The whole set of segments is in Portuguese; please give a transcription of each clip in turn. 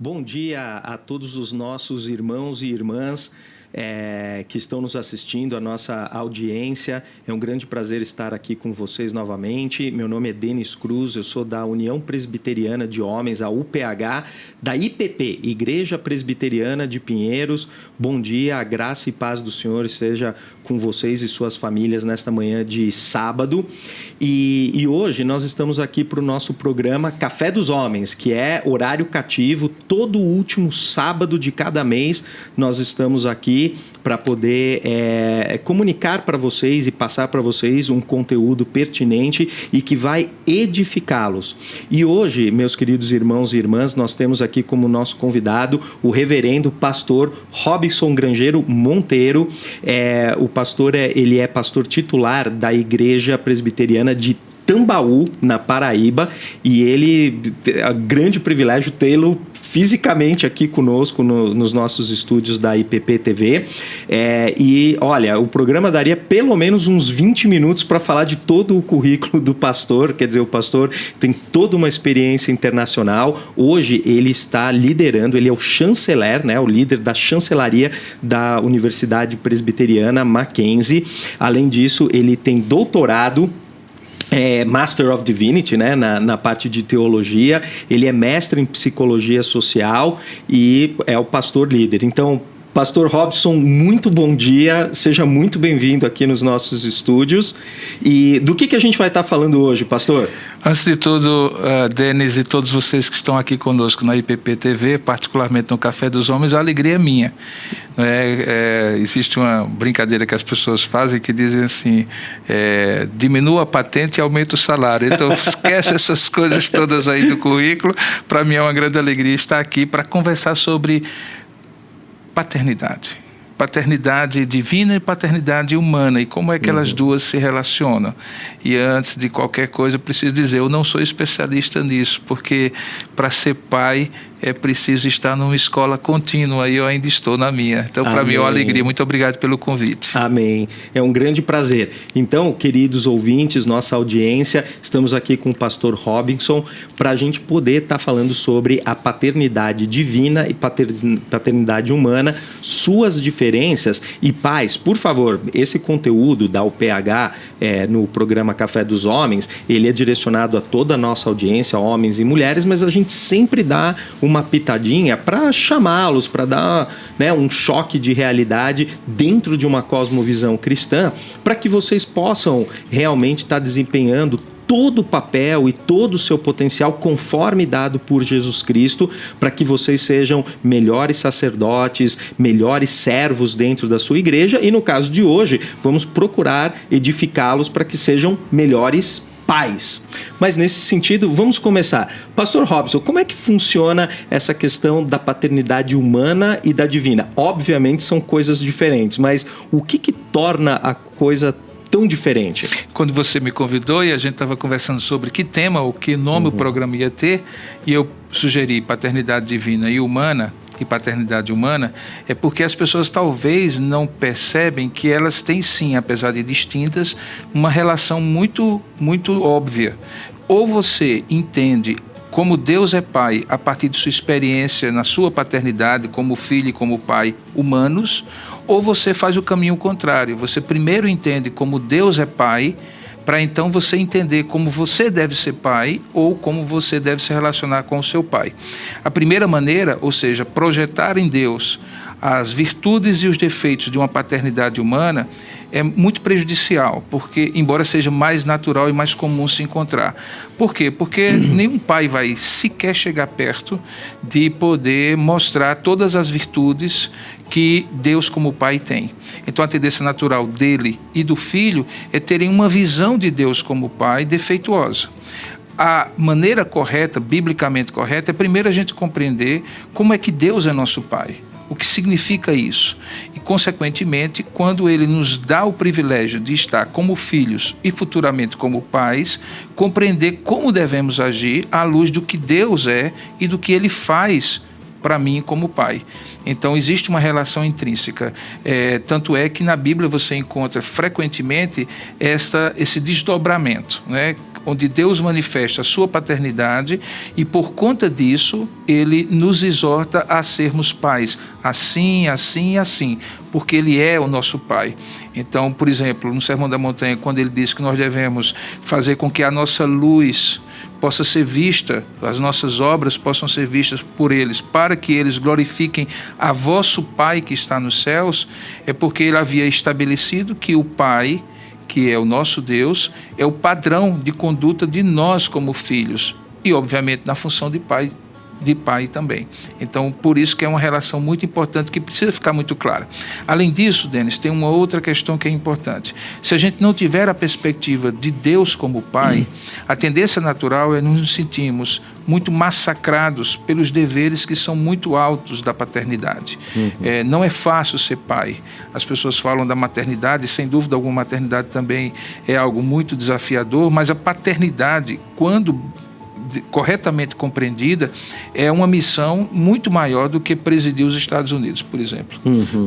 Bom dia a todos os nossos irmãos e irmãs que estão nos assistindo, a nossa audiência. É um grande prazer estar aqui com vocês novamente. Meu nome é Denis Cruz, eu sou da União Presbiteriana de Homens, a UPH, da IPP, Igreja Presbiteriana de Pinheiros. Bom dia, a graça e paz do Senhor seja com vocês e suas famílias nesta manhã de sábado. E hoje nós estamos aqui para o nosso programa Café dos Homens, que é horário cativo. Todo último sábado de cada mês nós estamos aqui para poder comunicar para vocês e passar para vocês um conteúdo pertinente e que vai edificá-los. E hoje, meus queridos irmãos e irmãs, nós temos aqui como nosso convidado o reverendo pastor Robson Grangeiro Monteiro. O pastor ele é pastor titular da Igreja Presbiteriana de Tambaú, na Paraíba, e ele é um grande privilégio tê-lo fisicamente aqui conosco nos nossos estúdios da IPP TV. E, olha, o programa daria pelo menos uns 20 minutos para falar de todo o currículo do pastor. Quer dizer, o pastor tem toda uma experiência internacional. Hoje ele está liderando, ele é o chanceler, né, o líder da chancelaria da Universidade Presbiteriana Mackenzie. Além disso, ele tem doutorado, Master of Divinity, né, na parte de teologia. Ele é mestre em psicologia social e é o pastor líder. Então, pastor Robson, muito bom dia, seja muito bem-vindo aqui nos nossos estúdios. E do que a gente vai estar falando hoje, pastor? Antes de tudo, Denis e todos vocês que estão aqui conosco na IPP TV, particularmente no Café dos Homens, a alegria é minha. Existe uma brincadeira que as pessoas fazem que dizem assim, diminua a patente e aumenta o salário. Então, esquece essas coisas todas aí do currículo. Para mim é uma grande alegria estar aqui para conversar sobre paternidade divina e paternidade humana, e como é que elas duas se relacionam. E antes de qualquer coisa, eu preciso dizer, eu não sou especialista nisso, porque para ser pai é preciso estar numa escola contínua, e eu ainda estou na minha. Então, para mim é uma alegria. Muito obrigado pelo convite. Amém. É um grande prazer. Então, queridos ouvintes, nossa audiência, estamos aqui com o pastor Robson para a gente poder estar falando sobre a paternidade divina e paternidade humana, suas diferenças. E pais, por favor, esse conteúdo da UPH no programa Café dos Homens, ele é direcionado a toda a nossa audiência, homens e mulheres, mas a gente sempre dá uma pitadinha para chamá-los, para dar, né, um choque de realidade dentro de uma cosmovisão cristã, para que vocês possam realmente estar desempenhando todo o papel e todo o seu potencial conforme dado por Jesus Cristo, para que vocês sejam melhores sacerdotes, melhores servos dentro da sua igreja, e no caso de hoje, vamos procurar edificá-los para que sejam melhores pais. Mas nesse sentido, vamos começar. Pastor Robson, como é que funciona essa questão da paternidade humana e da divina? Obviamente são coisas diferentes, mas o que torna a coisa tão diferente? Quando você me convidou e a gente estava conversando sobre que tema ou que nome o programa ia ter, e eu sugeri paternidade divina e humana, e paternidade humana, é porque as pessoas talvez não percebem que elas têm sim, apesar de distintas, uma relação muito, muito óbvia. Ou você entende como Deus é pai a partir de sua experiência na sua paternidade como filho e como pai humanos, ou você faz o caminho contrário. Você primeiro entende como Deus é pai, para então você entender como você deve ser pai ou como você deve se relacionar com o seu pai. A primeira maneira, ou seja, projetar em Deus as virtudes e os defeitos de uma paternidade humana, é muito prejudicial, porque, embora seja mais natural e mais comum se encontrar. Por quê? Porque nenhum pai vai sequer chegar perto de poder mostrar todas as virtudes que Deus como pai tem. Então a tendência natural dele e do filho é terem uma visão de Deus como pai defeituosa. A maneira correta, biblicamente correta, é primeiro a gente compreender como é que Deus é nosso pai. O que significa isso? E, consequentemente, quando ele nos dá o privilégio de estar como filhos e futuramente como pais, compreender como devemos agir à luz do que Deus é e do que ele faz para mim como pai. Então existe uma relação intrínseca. Tanto é que na Bíblia você encontra frequentemente esse desdobramento, né? onde Deus manifesta a sua paternidade e, por conta disso, Ele nos exorta a sermos pais, assim, assim e assim, porque Ele é o nosso Pai. Então, por exemplo, no Sermão da Montanha, quando Ele diz que nós devemos fazer com que a nossa luz possa ser vista, as nossas obras possam ser vistas por eles, para que eles glorifiquem a vosso Pai que está nos céus, é porque Ele havia estabelecido que o Pai, que é o nosso Deus, é o padrão de conduta de nós como filhos e, obviamente, na função de pai também. Então, por isso que é uma relação muito importante que precisa ficar muito clara. Além disso, Denis, tem uma outra questão que é importante. Se a gente não tiver a perspectiva de Deus como Pai, a tendência natural é nos sentirmos muito massacrados pelos deveres que são muito altos da paternidade. Não é fácil ser pai. As pessoas falam da maternidade, sem dúvida alguma, maternidade também é algo muito desafiador, mas a paternidade, quando corretamente compreendida, é uma missão muito maior do que presidir os Estados Unidos, por exemplo.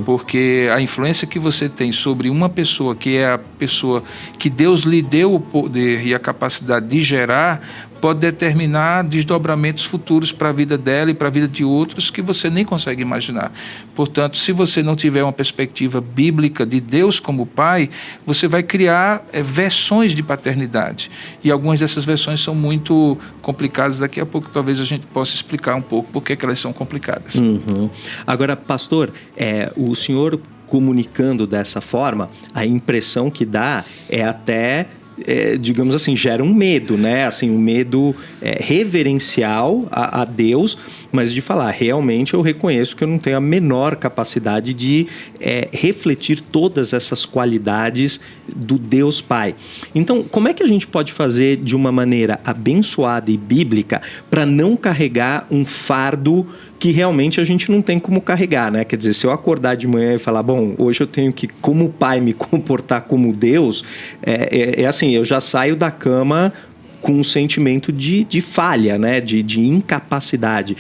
Porque a influência que você tem sobre uma pessoa, que é a pessoa que Deus lhe deu o poder e a capacidade de gerar, pode determinar desdobramentos futuros para a vida dela e para a vida de outros que você nem consegue imaginar. Portanto, se você não tiver uma perspectiva bíblica de Deus como Pai, você vai criar versões de paternidade. E algumas dessas versões são muito complicadas. Daqui a pouco talvez a gente possa explicar um pouco por que elas são complicadas. Agora, pastor, o senhor comunicando dessa forma, a impressão que dá é até... digamos assim, gera um medo, né? Assim, um medo reverencial a Deus, mas de falar, realmente eu reconheço que eu não tenho a menor capacidade de refletir todas essas qualidades do Deus Pai. Então, como é que a gente pode fazer de uma maneira abençoada e bíblica para não carregar um fardo que realmente a gente não tem como carregar, né? Quer dizer, se eu acordar de manhã e falar, bom, hoje eu tenho que, como pai, me comportar como Deus, assim, eu já saio da cama com um sentimento de falha, né? De incapacidade.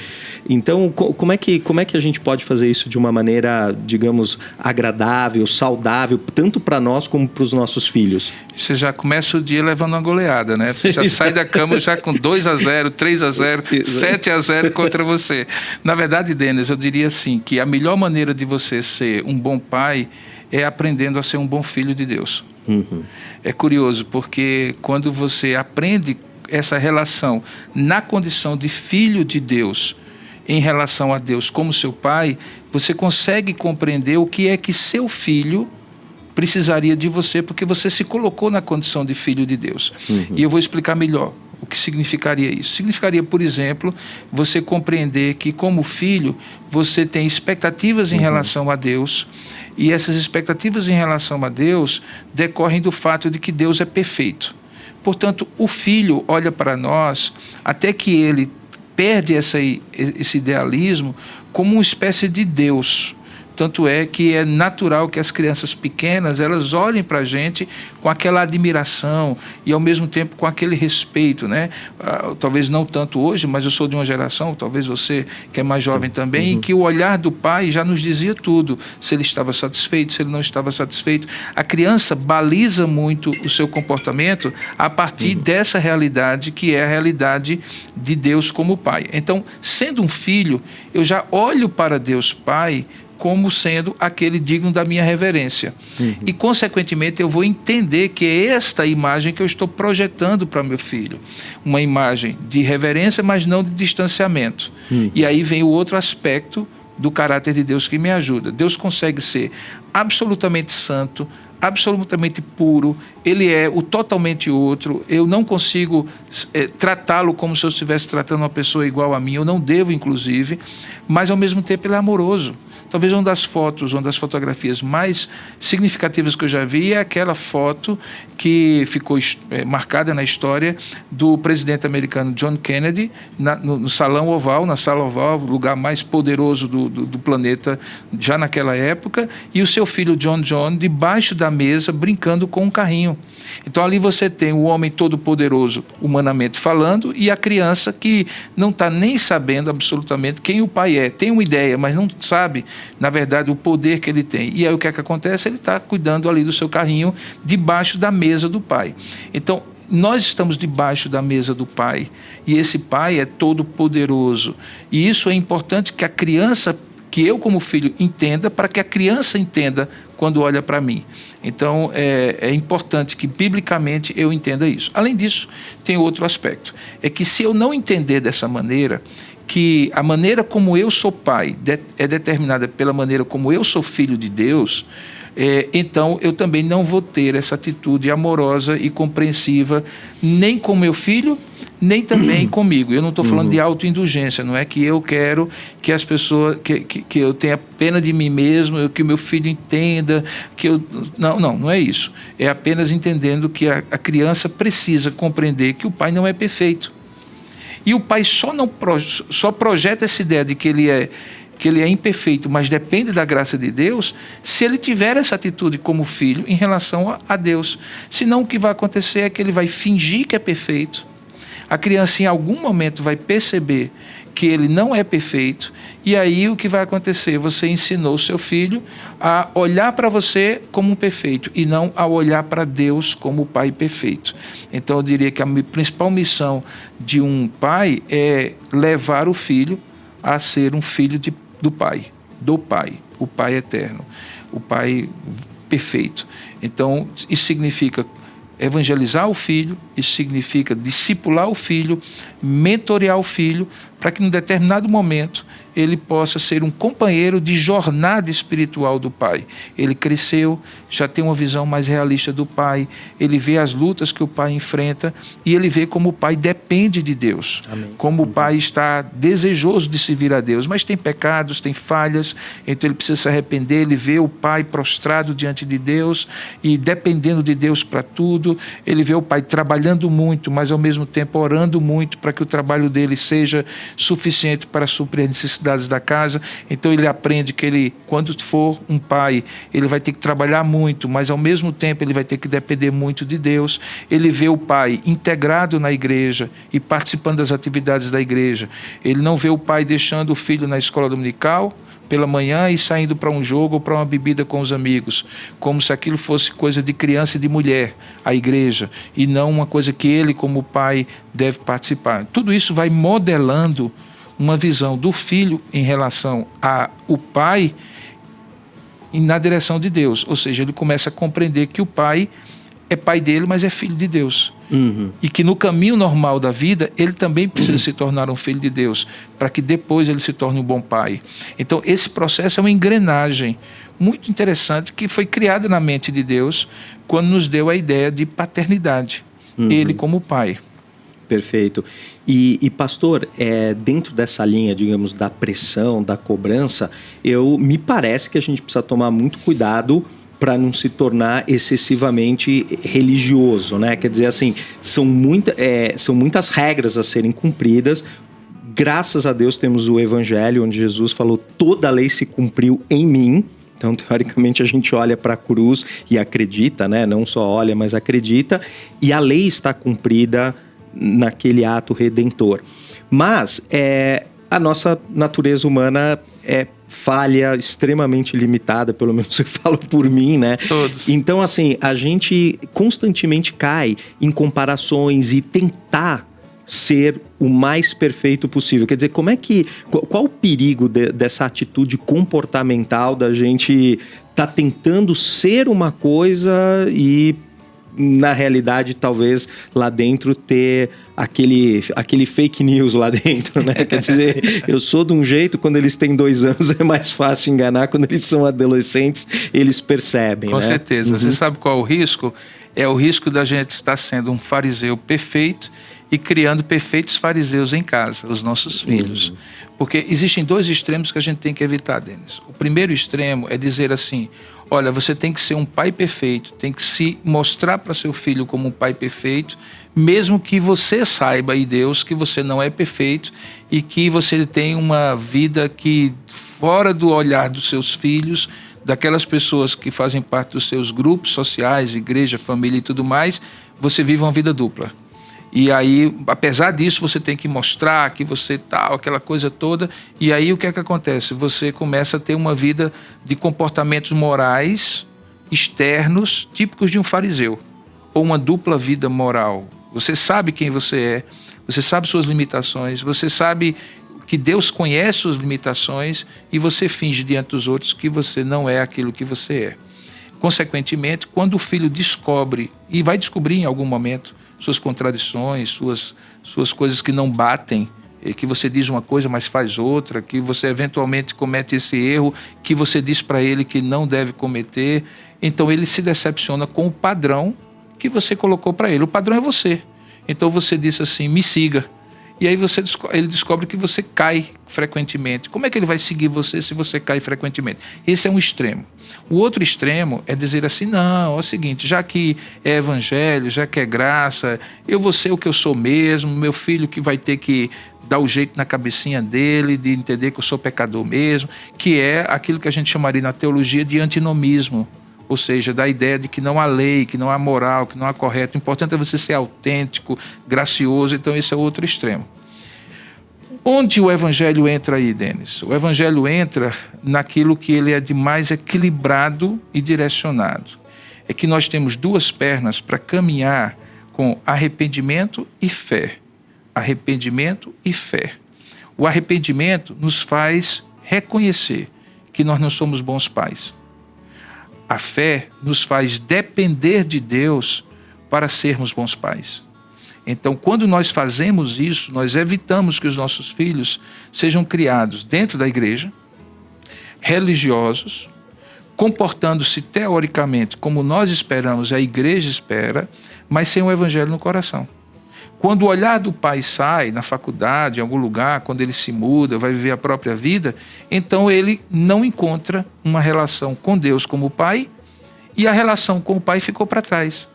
Então, como é que a gente pode fazer isso de uma maneira, digamos, agradável, saudável, tanto para nós como para os nossos filhos? Você já começa o dia levando uma goleada, né? Você já sai da cama já com 2-0, 3-0, 7-0 contra você. Na verdade, Denis, eu diria assim, que a melhor maneira de você ser um bom pai é aprendendo a ser um bom filho de Deus. É curioso, porque quando você aprende essa relação na condição de filho de Deus, em relação a Deus como seu pai, você consegue compreender o que é que seu filho precisaria de você, porque você se colocou na condição de filho de Deus. E eu vou explicar melhor o que significaria isso. Significaria, por exemplo, você compreender que, como filho, você tem expectativas em relação a Deus, e essas expectativas em relação a Deus decorrem do fato de que Deus é perfeito. Portanto, o filho olha para nós, até que ele perde esse idealismo, como uma espécie de Deus. Tanto é que é natural que as crianças pequenas, elas olhem para a gente com aquela admiração e, ao mesmo tempo, com aquele respeito, né? Talvez não tanto hoje, mas eu sou de uma geração, talvez você que é mais jovem também, em que o olhar do pai já nos dizia tudo. Se ele estava satisfeito, se ele não estava satisfeito. A criança baliza muito o seu comportamento a partir dessa realidade, que é a realidade de Deus como pai. Então, sendo um filho, eu já olho para Deus Pai como sendo aquele digno da minha reverência. E, consequentemente, eu vou entender que é esta imagem que eu estou projetando para meu filho. Uma imagem de reverência, mas não de distanciamento. E aí vem o outro aspecto do caráter de Deus que me ajuda. Deus consegue ser absolutamente santo, absolutamente puro, ele é o totalmente outro, eu não consigo tratá-lo como se eu estivesse tratando uma pessoa igual a mim, eu não devo, inclusive, mas, ao mesmo tempo, ele é amoroso. Talvez uma das fotografias mais significativas que eu já vi é aquela foto que ficou marcada na história do presidente americano John Kennedy no Salão Oval, na Sala Oval, o lugar mais poderoso do planeta já naquela época, e o seu filho John debaixo da mesa brincando com um carrinho. Então ali você tem o homem todo-poderoso, humanamente falando, e a criança que não está nem sabendo absolutamente quem o pai é. Tem uma ideia, mas não sabe, na verdade, o poder que ele tem. E aí o que é que acontece? Ele está cuidando ali do seu carrinho debaixo da mesa do pai. Então, nós estamos debaixo da mesa do Pai, e esse Pai é todo poderoso, e isso é importante que a criança, que eu como filho entenda, para que a criança entenda quando olha para mim. Então é importante que biblicamente eu entenda isso. Além disso, tem outro aspecto, é que se eu não entender dessa maneira, que a maneira como eu sou pai é determinada pela maneira como eu sou filho de Deus, então eu também não vou ter essa atitude amorosa e compreensiva nem com meu filho, nem também comigo. Eu não estou falando de autoindulgência, não é que eu quero que as pessoas, que eu tenha pena de mim mesmo, que o meu filho entenda, que eu... Não é isso. É apenas entendendo que a criança precisa compreender que o pai não é perfeito. E o pai só projeta essa ideia de que ele é imperfeito, mas depende da graça de Deus, se ele tiver essa atitude como filho em relação a Deus. Senão o que vai acontecer é que ele vai fingir que é perfeito. A criança em algum momento vai perceber que ele não é perfeito, e aí o que vai acontecer? Você ensinou o seu filho a olhar para você como um perfeito e não a olhar para Deus como o pai perfeito. Então eu diria que a principal missão de um pai é levar o filho a ser um filho do Pai, o Pai eterno, o Pai perfeito. Então isso significa evangelizar o filho, isso significa discipular o filho, mentorear o filho, para que, num determinado momento, ele possa ser um companheiro de jornada espiritual do pai. Ele cresceu, já tem uma visão mais realista do pai, ele vê as lutas que o pai enfrenta e ele vê como o pai depende de Deus. Amém. Como o pai está desejoso de servir a Deus, mas tem pecados, tem falhas, então ele precisa se arrepender. Ele vê o pai prostrado diante de Deus e dependendo de Deus para tudo. Ele vê o pai trabalhando muito, mas ao mesmo tempo orando muito para que o trabalho dele seja suficiente para suprir as necessidades da casa. Então ele aprende que ele, quando for um pai, ele vai ter que trabalhar muito, mas ao mesmo tempo ele vai ter que depender muito de Deus. Ele vê o pai integrado na igreja e participando das atividades da igreja. Ele não vê o pai deixando o filho na escola dominical pela manhã e saindo para um jogo ou para uma bebida com os amigos, como se aquilo fosse coisa de criança e de mulher, a igreja, e não uma coisa que ele, como pai, deve participar. Tudo isso vai modelando uma visão do filho em relação ao pai e na direção de Deus. Ou seja, ele começa a compreender que o pai é pai dele, mas é filho de Deus. E que no caminho normal da vida, ele também precisa se tornar um filho de Deus, para que depois ele se torne um bom pai. Então, esse processo é uma engrenagem muito interessante que foi criada na mente de Deus quando nos deu a ideia de paternidade. Ele como pai. Perfeito. E pastor, dentro dessa linha, digamos, da pressão, da cobrança, me parece que a gente precisa tomar muito cuidado para não se tornar excessivamente religioso, né? Quer dizer, assim, são muitas regras a serem cumpridas. Graças a Deus temos o Evangelho, onde Jesus falou: toda a lei se cumpriu em mim. Então, teoricamente, a gente olha para a cruz e acredita, né? Não só olha, mas acredita. E a lei está cumprida naquele ato redentor. Mas a nossa natureza humana é falha, extremamente limitada, pelo menos eu falo por mim, né? Todos. Então, assim, a gente constantemente cai em comparações e tentar ser o mais perfeito possível. Quer dizer, qual o perigo dessa atitude comportamental da gente tá tentando ser uma coisa e na realidade, talvez lá dentro ter aquele fake news lá dentro, né? Quer dizer, eu sou de um jeito, quando eles têm 2 anos é mais fácil enganar, quando eles são adolescentes, eles percebem, Com né? certeza. Você sabe qual é o risco? É o risco da gente estar sendo um fariseu perfeito e criando perfeitos fariseus em casa, os nossos filhos. Porque existem 2 extremos que a gente tem que evitar, Denis. O primeiro extremo é dizer assim: olha, você tem que ser um pai perfeito, tem que se mostrar para seu filho como um pai perfeito, mesmo que você saiba, e Deus, que você não é perfeito e que você tem uma vida que, fora do olhar dos seus filhos, daquelas pessoas que fazem parte dos seus grupos sociais, igreja, família e tudo mais, você vive uma vida dupla. E aí, apesar disso, você tem que mostrar que você tal, aquela coisa toda. E aí, o que é que acontece? Você começa a ter uma vida de comportamentos morais externos, típicos de um fariseu. Ou uma dupla vida moral. Você sabe quem você é, você sabe suas limitações, você sabe que Deus conhece suas limitações e você finge diante dos outros que você não é aquilo que você é. Consequentemente, quando o filho descobre, e vai descobrir em algum momento, suas contradições, suas coisas que não batem, que você diz uma coisa, mas faz outra, que você eventualmente comete esse erro, que você diz para ele que não deve cometer, então ele se decepciona com o padrão que você colocou para ele. O padrão é você. Então você disse assim, me siga. E aí ele descobre que você cai frequentemente. Como é que ele vai seguir você se você cai frequentemente? Esse é um extremo. O outro extremo é dizer assim, não, é o seguinte, já que é evangelho, já que é graça, eu vou ser o que eu sou mesmo, meu filho que vai ter que dar o jeito na cabecinha dele, de entender que eu sou pecador mesmo, que é aquilo que a gente chamaria na teologia de antinomismo. Ou seja, da ideia de que não há lei, que não há moral, que não há correto. O importante é você ser autêntico, gracioso. Então esse é outro extremo. Onde o evangelho entra aí, Denis? O evangelho entra naquilo que ele é de mais equilibrado e direcionado. É que nós temos duas pernas para caminhar com arrependimento e fé. Arrependimento e fé. O arrependimento nos faz reconhecer que nós não somos bons pais. A fé nos faz depender de Deus para sermos bons pais. Então, quando nós fazemos isso, nós evitamos que os nossos filhos sejam criados dentro da igreja, religiosos, comportando-se teoricamente como nós esperamos, a igreja espera, mas sem o evangelho no coração. Quando o olhar do pai sai na faculdade, em algum lugar, quando ele se muda, vai viver a própria vida, então ele não encontra uma relação com Deus como pai e a relação com o pai ficou para trás.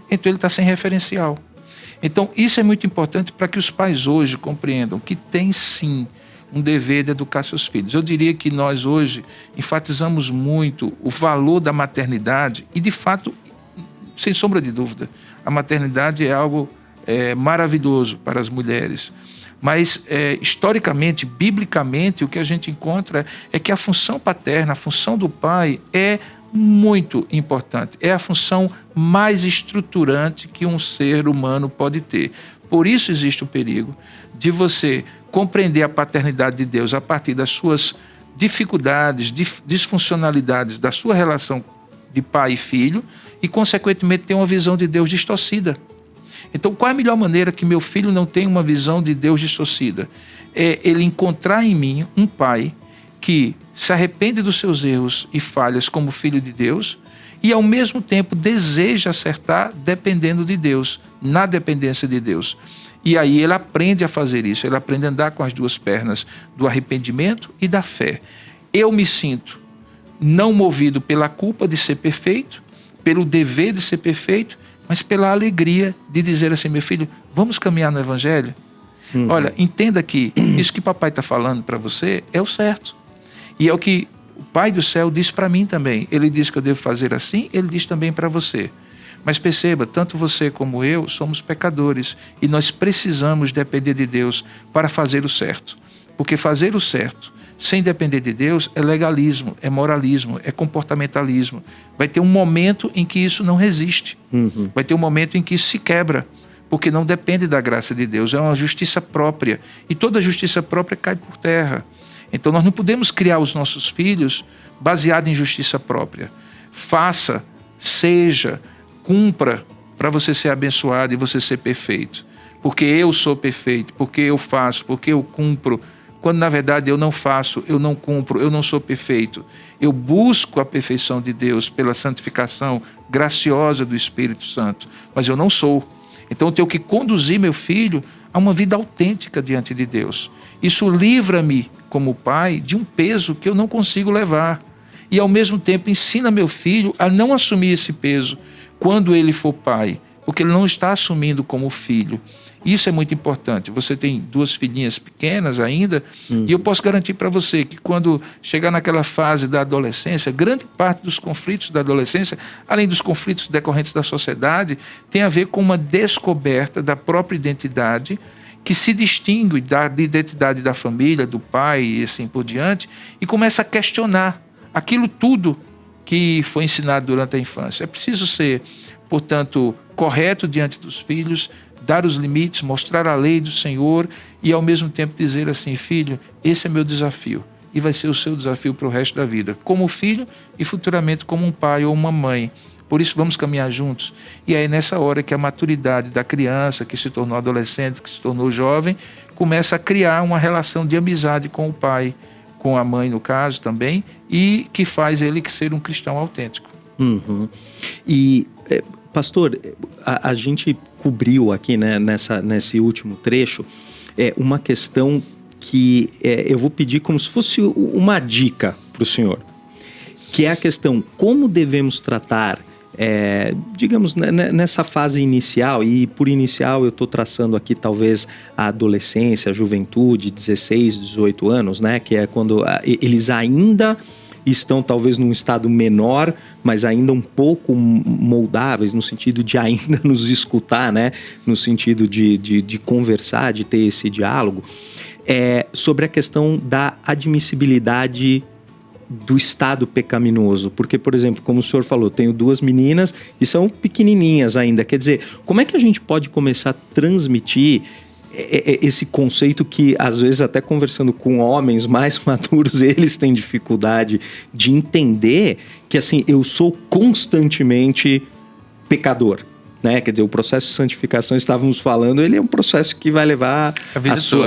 Então ele está sem referencial. Então isso é muito importante para que os pais hoje compreendam que tem sim um dever de educar seus filhos. Eu diria que nós hoje enfatizamos muito o valor da maternidade e de fato, sem sombra de dúvida, a maternidade é algo maravilhoso para as mulheres. Mas, historicamente, biblicamente, o que a gente encontra é que a função paterna, a função do pai é muito importante. É a função mais estruturante que um ser humano pode ter. Por isso existe o perigo de você compreender a paternidade de Deus a partir das suas dificuldades, disfuncionalidades da sua relação de pai e filho e, consequentemente, ter uma visão de Deus distorcida. Então, qual é a melhor maneira que meu filho não tenha uma visão de Deus distorcida? É ele encontrar em mim um pai que se arrepende dos seus erros e falhas como filho de Deus e, ao mesmo tempo, deseja acertar dependendo de Deus, na dependência de Deus. E aí ele aprende a fazer isso, ele aprende a andar com as duas pernas do arrependimento e da fé. Eu me sinto não movido pela culpa de ser perfeito, pelo dever de ser perfeito, mas pela alegria de dizer assim, meu filho, vamos caminhar no evangelho? Olha, entenda que isso que papai está falando para você é o certo. E é o que o Pai do céu diz para mim também. Ele diz que eu devo fazer assim, ele diz também para você. Mas perceba, tanto você como eu somos pecadores e nós precisamos depender de Deus para fazer o certo. Porque fazer o certo sem depender de Deus é legalismo, é moralismo, é comportamentalismo. Vai ter um momento em que isso não resiste. Vai ter um momento em que isso se quebra, porque não depende da graça de Deus, é uma justiça própria. E toda justiça própria cai por terra. Então nós não podemos criar os nossos filhos baseado em justiça própria. Faça, seja, cumpra para você ser abençoado e você ser perfeito. Porque eu sou perfeito, porque eu faço, porque eu cumpro. Quando na verdade eu não faço, eu não cumpro, eu não sou perfeito. Eu busco a perfeição de Deus pela santificação graciosa do Espírito Santo, mas eu não sou. Então eu tenho que conduzir meu filho a uma vida autêntica diante de Deus. Isso livra-me, como pai, de um peso que eu não consigo levar. E ao mesmo tempo ensina meu filho a não assumir esse peso quando ele for pai, porque ele não está assumindo como filho. Isso é muito importante. Você tem duas filhinhas pequenas ainda, e eu posso garantir para você que quando chegar naquela fase da adolescência, grande parte dos conflitos da adolescência, além dos conflitos decorrentes da sociedade, tem a ver com uma descoberta da própria identidade que se distingue da identidade da família, do pai e assim por diante, e começa a questionar aquilo tudo que foi ensinado durante a infância. É preciso ser, portanto, correto diante dos filhos, dar os limites, mostrar a lei do Senhor e ao mesmo tempo dizer assim: filho, esse é meu desafio e vai ser o seu desafio para o resto da vida, como filho e futuramente como um pai ou uma mãe. Por isso vamos caminhar juntos. E aí nessa hora que a maturidade da criança, que se tornou adolescente, que se tornou jovem, começa a criar uma relação de amizade com o pai, com a mãe no caso também, e que faz ele ser um cristão autêntico. Uhum. E, pastor, a gente cobriu aqui, né, nesse último trecho, uma questão que eu vou pedir como se fosse uma dica para o senhor, que é a questão: como devemos tratar, digamos, nessa fase inicial, e por inicial eu estou traçando aqui talvez a adolescência, a juventude, 16, 18 anos, né, que é quando eles ainda estão talvez num estado menor, mas ainda um pouco moldáveis, no sentido de ainda nos escutar, né, no sentido de conversar, de ter esse diálogo, sobre a questão da admissibilidade do estado pecaminoso. Porque, por exemplo, como o senhor falou, tenho 2 meninas e são pequenininhas ainda. Quer dizer, como é que a gente pode começar a transmitir esse conceito que, às vezes, até conversando com homens mais maduros, eles têm dificuldade de entender que, assim, eu sou constantemente pecador, né? Quer dizer, o processo de santificação, estávamos falando, ele é um processo que vai levar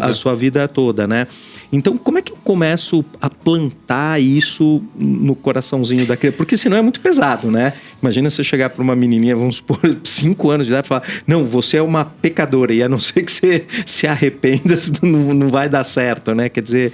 a sua vida toda, né? Então, como é que eu começo a plantar isso no coraçãozinho da criança? Porque senão é muito pesado, né? Imagina você chegar para uma menininha, vamos supor, 5 anos de idade, e falar: não, você é uma pecadora, e a não ser que você se arrependa, não vai dar certo, né? Quer dizer...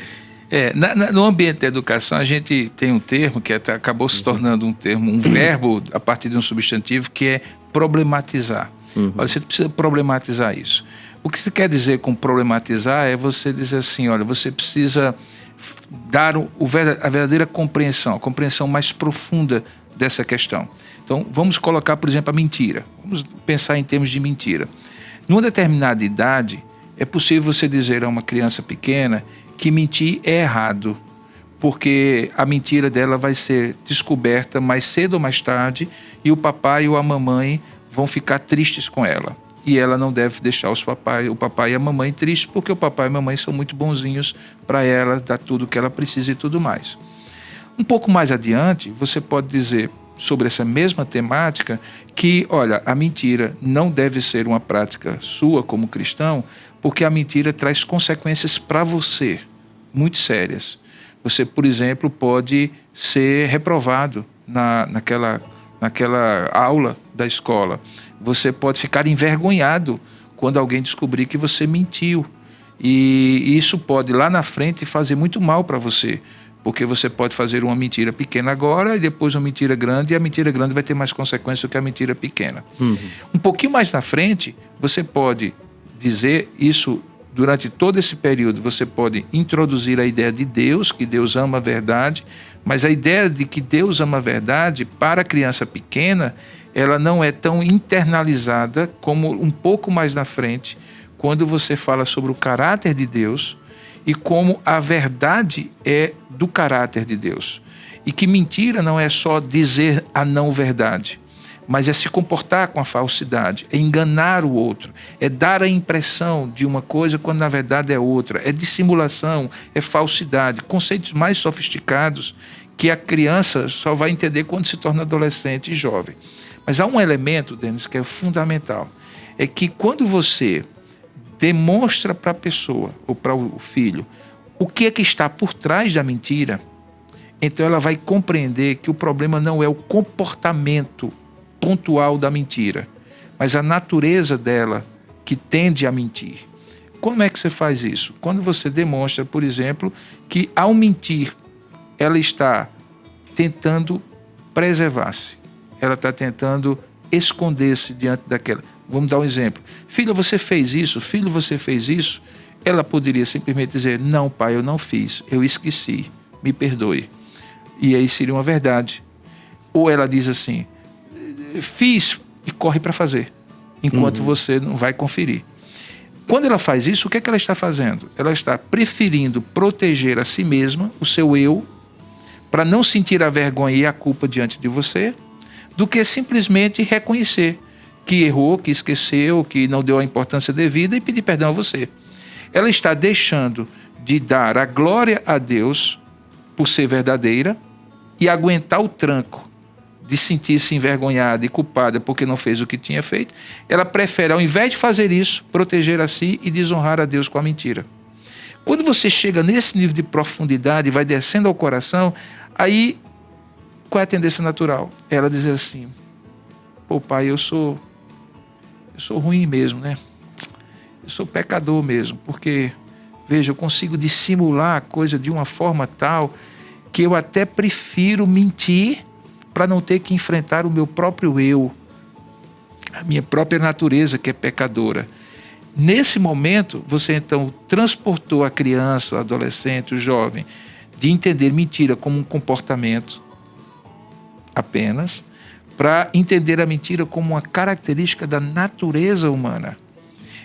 No ambiente da educação, a gente tem um termo que até acabou se tornando um verbo a partir de um substantivo, que é problematizar. Olha, você precisa problematizar isso. O que se quer dizer com problematizar é você dizer assim: olha, você precisa dar a verdadeira compreensão, a compreensão mais profunda dessa questão. Então, vamos colocar, por exemplo, a mentira. Vamos pensar em termos de mentira. Numa determinada idade, é possível você dizer a uma criança pequena que mentir é errado, porque a mentira dela vai ser descoberta mais cedo ou mais tarde e o papai ou a mamãe vão ficar tristes com ela. E ela não deve deixar o papai e a mamãe tristes, porque o papai e a mamãe são muito bonzinhos para ela, dar tudo o que ela precisa e tudo mais. Um pouco mais adiante, você pode dizer sobre essa mesma temática que, olha, a mentira não deve ser uma prática sua como cristão, porque a mentira traz consequências para você, muito sérias. Você, por exemplo, pode ser reprovado naquela aula da escola. Você pode ficar envergonhado quando alguém descobrir que você mentiu. E isso pode, lá na frente, fazer muito mal para você, porque você pode fazer uma mentira pequena agora e depois uma mentira grande, e a mentira grande vai ter mais consequências do que a mentira pequena. Um pouquinho mais na frente, você pode dizer isso. Durante todo esse período, você pode introduzir a ideia de Deus, que Deus ama a verdade, mas a ideia de que Deus ama a verdade, para a criança pequena, ela não é tão internalizada como um pouco mais na frente, quando você fala sobre o caráter de Deus e como a verdade é do caráter de Deus. E que mentira não é só dizer a não verdade, mas é se comportar com a falsidade, é enganar o outro, é dar a impressão de uma coisa quando na verdade é outra, é dissimulação, é falsidade, conceitos mais sofisticados que a criança só vai entender quando se torna adolescente e jovem. Mas há um elemento, Denis, que é fundamental, é que quando você demonstra para a pessoa ou para o filho o que é que está por trás da mentira, então ela vai compreender que o problema não é o comportamento pontual da mentira, mas a natureza dela que tende a mentir. Como é que você faz isso? Quando você demonstra, por exemplo, que ao mentir, ela está tentando preservar-se, ela está tentando esconder-se diante daquela. Vamos dar um exemplo. Filho, você fez isso? Filho, você fez isso? Ela poderia simplesmente dizer: não, pai, eu não fiz, eu esqueci, me perdoe. E aí seria uma verdade. Ou ela diz assim: fiz, e corre para fazer, enquanto você não vai conferir. Quando ela faz isso, o que é que ela está fazendo? Ela está preferindo proteger a si mesma, o seu eu, para não sentir a vergonha e a culpa diante de você, do que simplesmente reconhecer que errou, que esqueceu, que não deu a importância devida e pedir perdão a você. Ela está deixando de dar a glória a Deus por ser verdadeira e aguentar o tranco de sentir-se envergonhada e culpada porque não fez o que tinha feito. Ela prefere, ao invés de fazer isso, proteger a si e desonrar a Deus com a mentira. Quando você chega nesse nível de profundidade e vai descendo ao coração, aí qual é a tendência natural? Ela dizer assim: pô, pai, eu sou ruim mesmo, né? Eu sou pecador mesmo, porque, veja, eu consigo dissimular a coisa de uma forma tal que eu até prefiro mentir para não ter que enfrentar o meu próprio eu, a minha própria natureza que é pecadora. Nesse momento, você então transportou a criança, o adolescente, o jovem, de entender mentira como um comportamento apenas, para entender a mentira como uma característica da natureza humana.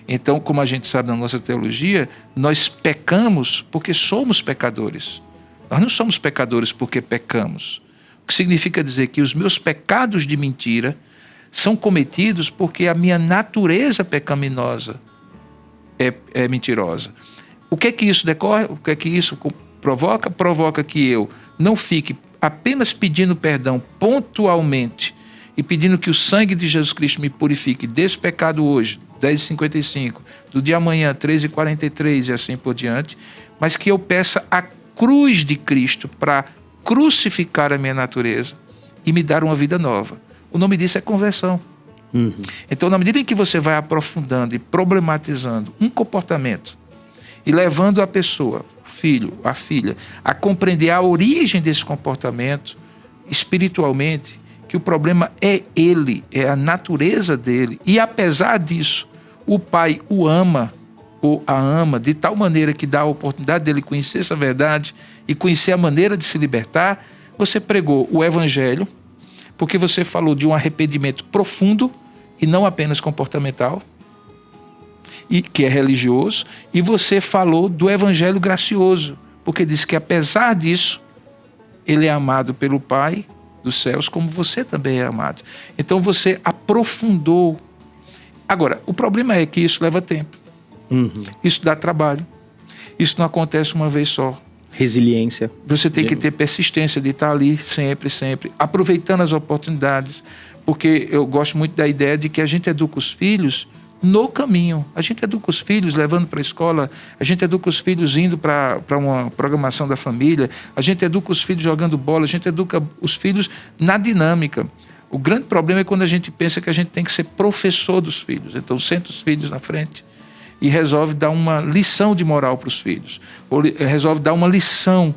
Então, como a gente sabe na nossa teologia, nós pecamos porque somos pecadores. Nós não somos pecadores porque pecamos. O que significa dizer que os meus pecados de mentira são cometidos porque a minha natureza pecaminosa é mentirosa. O que é que isso decorre? O que é que isso provoca? Provoca que eu não fique apenas pedindo perdão pontualmente e pedindo que o sangue de Jesus Cristo me purifique desse pecado hoje, 10h55, do dia amanhã, 13h43 e assim por diante, mas que eu peça a cruz de Cristo para crucificar a minha natureza e me dar uma vida nova. O nome disso é conversão. Então, na medida em que você vai aprofundando e problematizando um comportamento e levando a pessoa, o filho, a filha, a compreender a origem desse comportamento espiritualmente, que o problema é ele, é a natureza dele, e apesar disso, o pai o ama ou a ama de tal maneira que dá a oportunidade dele conhecer essa verdade e conhecer a maneira de se libertar, você pregou o evangelho, porque você falou de um arrependimento profundo e não apenas comportamental, e que é religioso, e você falou do evangelho gracioso, porque diz que apesar disso, ele é amado pelo Pai dos céus, como você também é amado. Então você aprofundou. Agora, o problema é que isso leva tempo. Isso dá trabalho. Isso não acontece uma vez só. Resiliência. Você tem que ter persistência de estar ali sempre, sempre, aproveitando as oportunidades, porque eu gosto muito da ideia de que a gente educa os filhos no caminho. A gente educa os filhos levando para a escola, a gente educa os filhos indo para uma programação da família, a gente educa os filhos jogando bola, a gente educa os filhos na dinâmica. O grande problema é quando a gente pensa que a gente tem que ser professor dos filhos. Então senta os filhos na frente e resolve dar uma lição de moral para os filhos, ou resolve dar uma lição,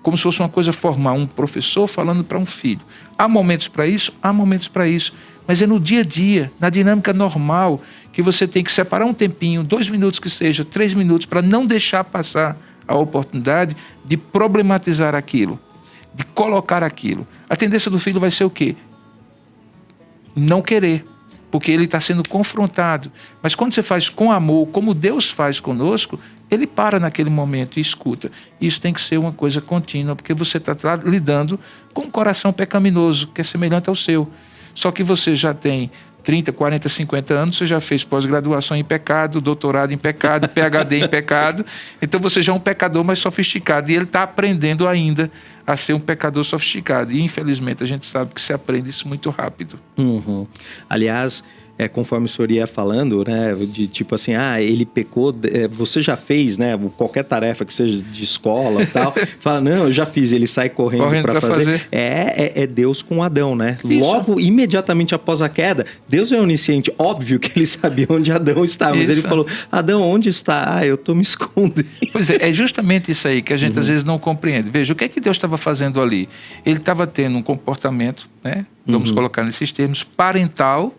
como se fosse uma coisa formal, um professor falando para um filho. Há momentos para isso, mas é no dia a dia, na dinâmica normal, que você tem que separar um tempinho, 2 minutos que seja, 3 minutos, para não deixar passar a oportunidade de problematizar aquilo, de colocar aquilo. A tendência do filho vai ser o quê? Não querer, porque ele está sendo confrontado. Mas quando você faz com amor, como Deus faz conosco, ele para naquele momento e escuta. Isso tem que ser uma coisa contínua, porque você está lidando com um coração pecaminoso, que é semelhante ao seu. Só que você já tem 30, 40, 50 anos, você já fez pós-graduação em pecado, doutorado em pecado, PhD em pecado, então você já é um pecador mais sofisticado, e ele está aprendendo ainda a ser um pecador sofisticado, e infelizmente a gente sabe que se aprende isso muito rápido. Aliás, conforme o senhor ia falando, né, de tipo assim, ele pecou, você já fez, né, qualquer tarefa que seja de escola e tal, fala, não, eu já fiz, ele sai correndo para fazer. É Deus com Adão, né? Isso. Logo, imediatamente após a queda, Deus é onisciente, óbvio que ele sabia onde Adão estava, mas ele falou, Adão, onde está? Eu estou me escondendo. Pois é justamente isso aí que a gente às vezes não compreende. Veja, o que é que Deus estava fazendo ali? Ele estava tendo um comportamento, né, vamos colocar nesses termos, parental,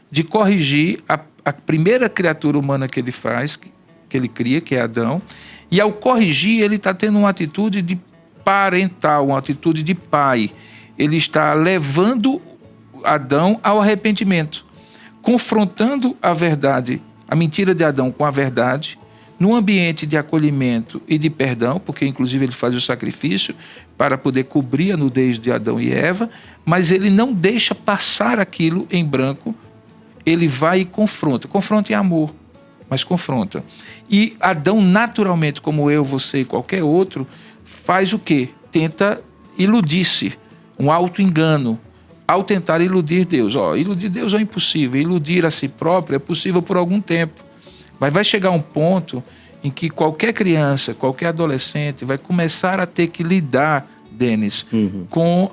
de corrigir a primeira criatura humana que ele faz, que ele cria, que é Adão, e ao corrigir ele está tendo uma atitude de parental, uma atitude de pai. Ele está levando Adão ao arrependimento, confrontando a verdade, a mentira de Adão com a verdade, num ambiente de acolhimento e de perdão, porque inclusive ele faz o sacrifício para poder cobrir a nudez de Adão e Eva, mas ele não deixa passar aquilo em branco, ele vai e confronta em amor, mas confronta. E Adão, naturalmente, como eu, você e qualquer outro, faz o quê? Tenta iludir-se, um auto-engano, ao tentar iludir Deus. Iludir Deus é impossível, iludir a si próprio é possível por algum tempo, mas vai chegar um ponto em que qualquer criança, qualquer adolescente vai começar a ter que lidar, Denis, com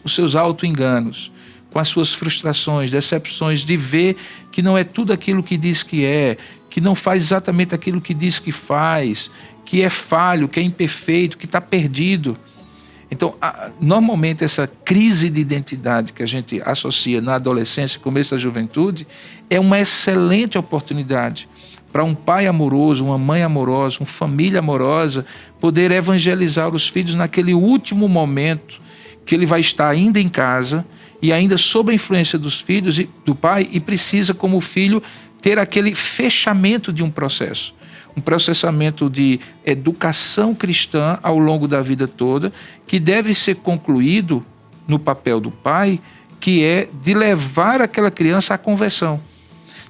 os seus auto-enganos, com as suas frustrações, decepções, de ver que não é tudo aquilo que diz que não faz exatamente aquilo que diz que faz, que é falho, que é imperfeito, que está perdido. Então, normalmente essa crise de identidade que a gente associa na adolescência e começo da juventude é uma excelente oportunidade para um pai amoroso, uma mãe amorosa, uma família amorosa, poder evangelizar os filhos naquele último momento que ele vai estar ainda em casa e ainda sob a influência dos filhos e do pai, e precisa, como filho, ter aquele fechamento de um processo. Um processamento de educação cristã ao longo da vida toda, que deve ser concluído no papel do pai, que é de levar aquela criança à conversão.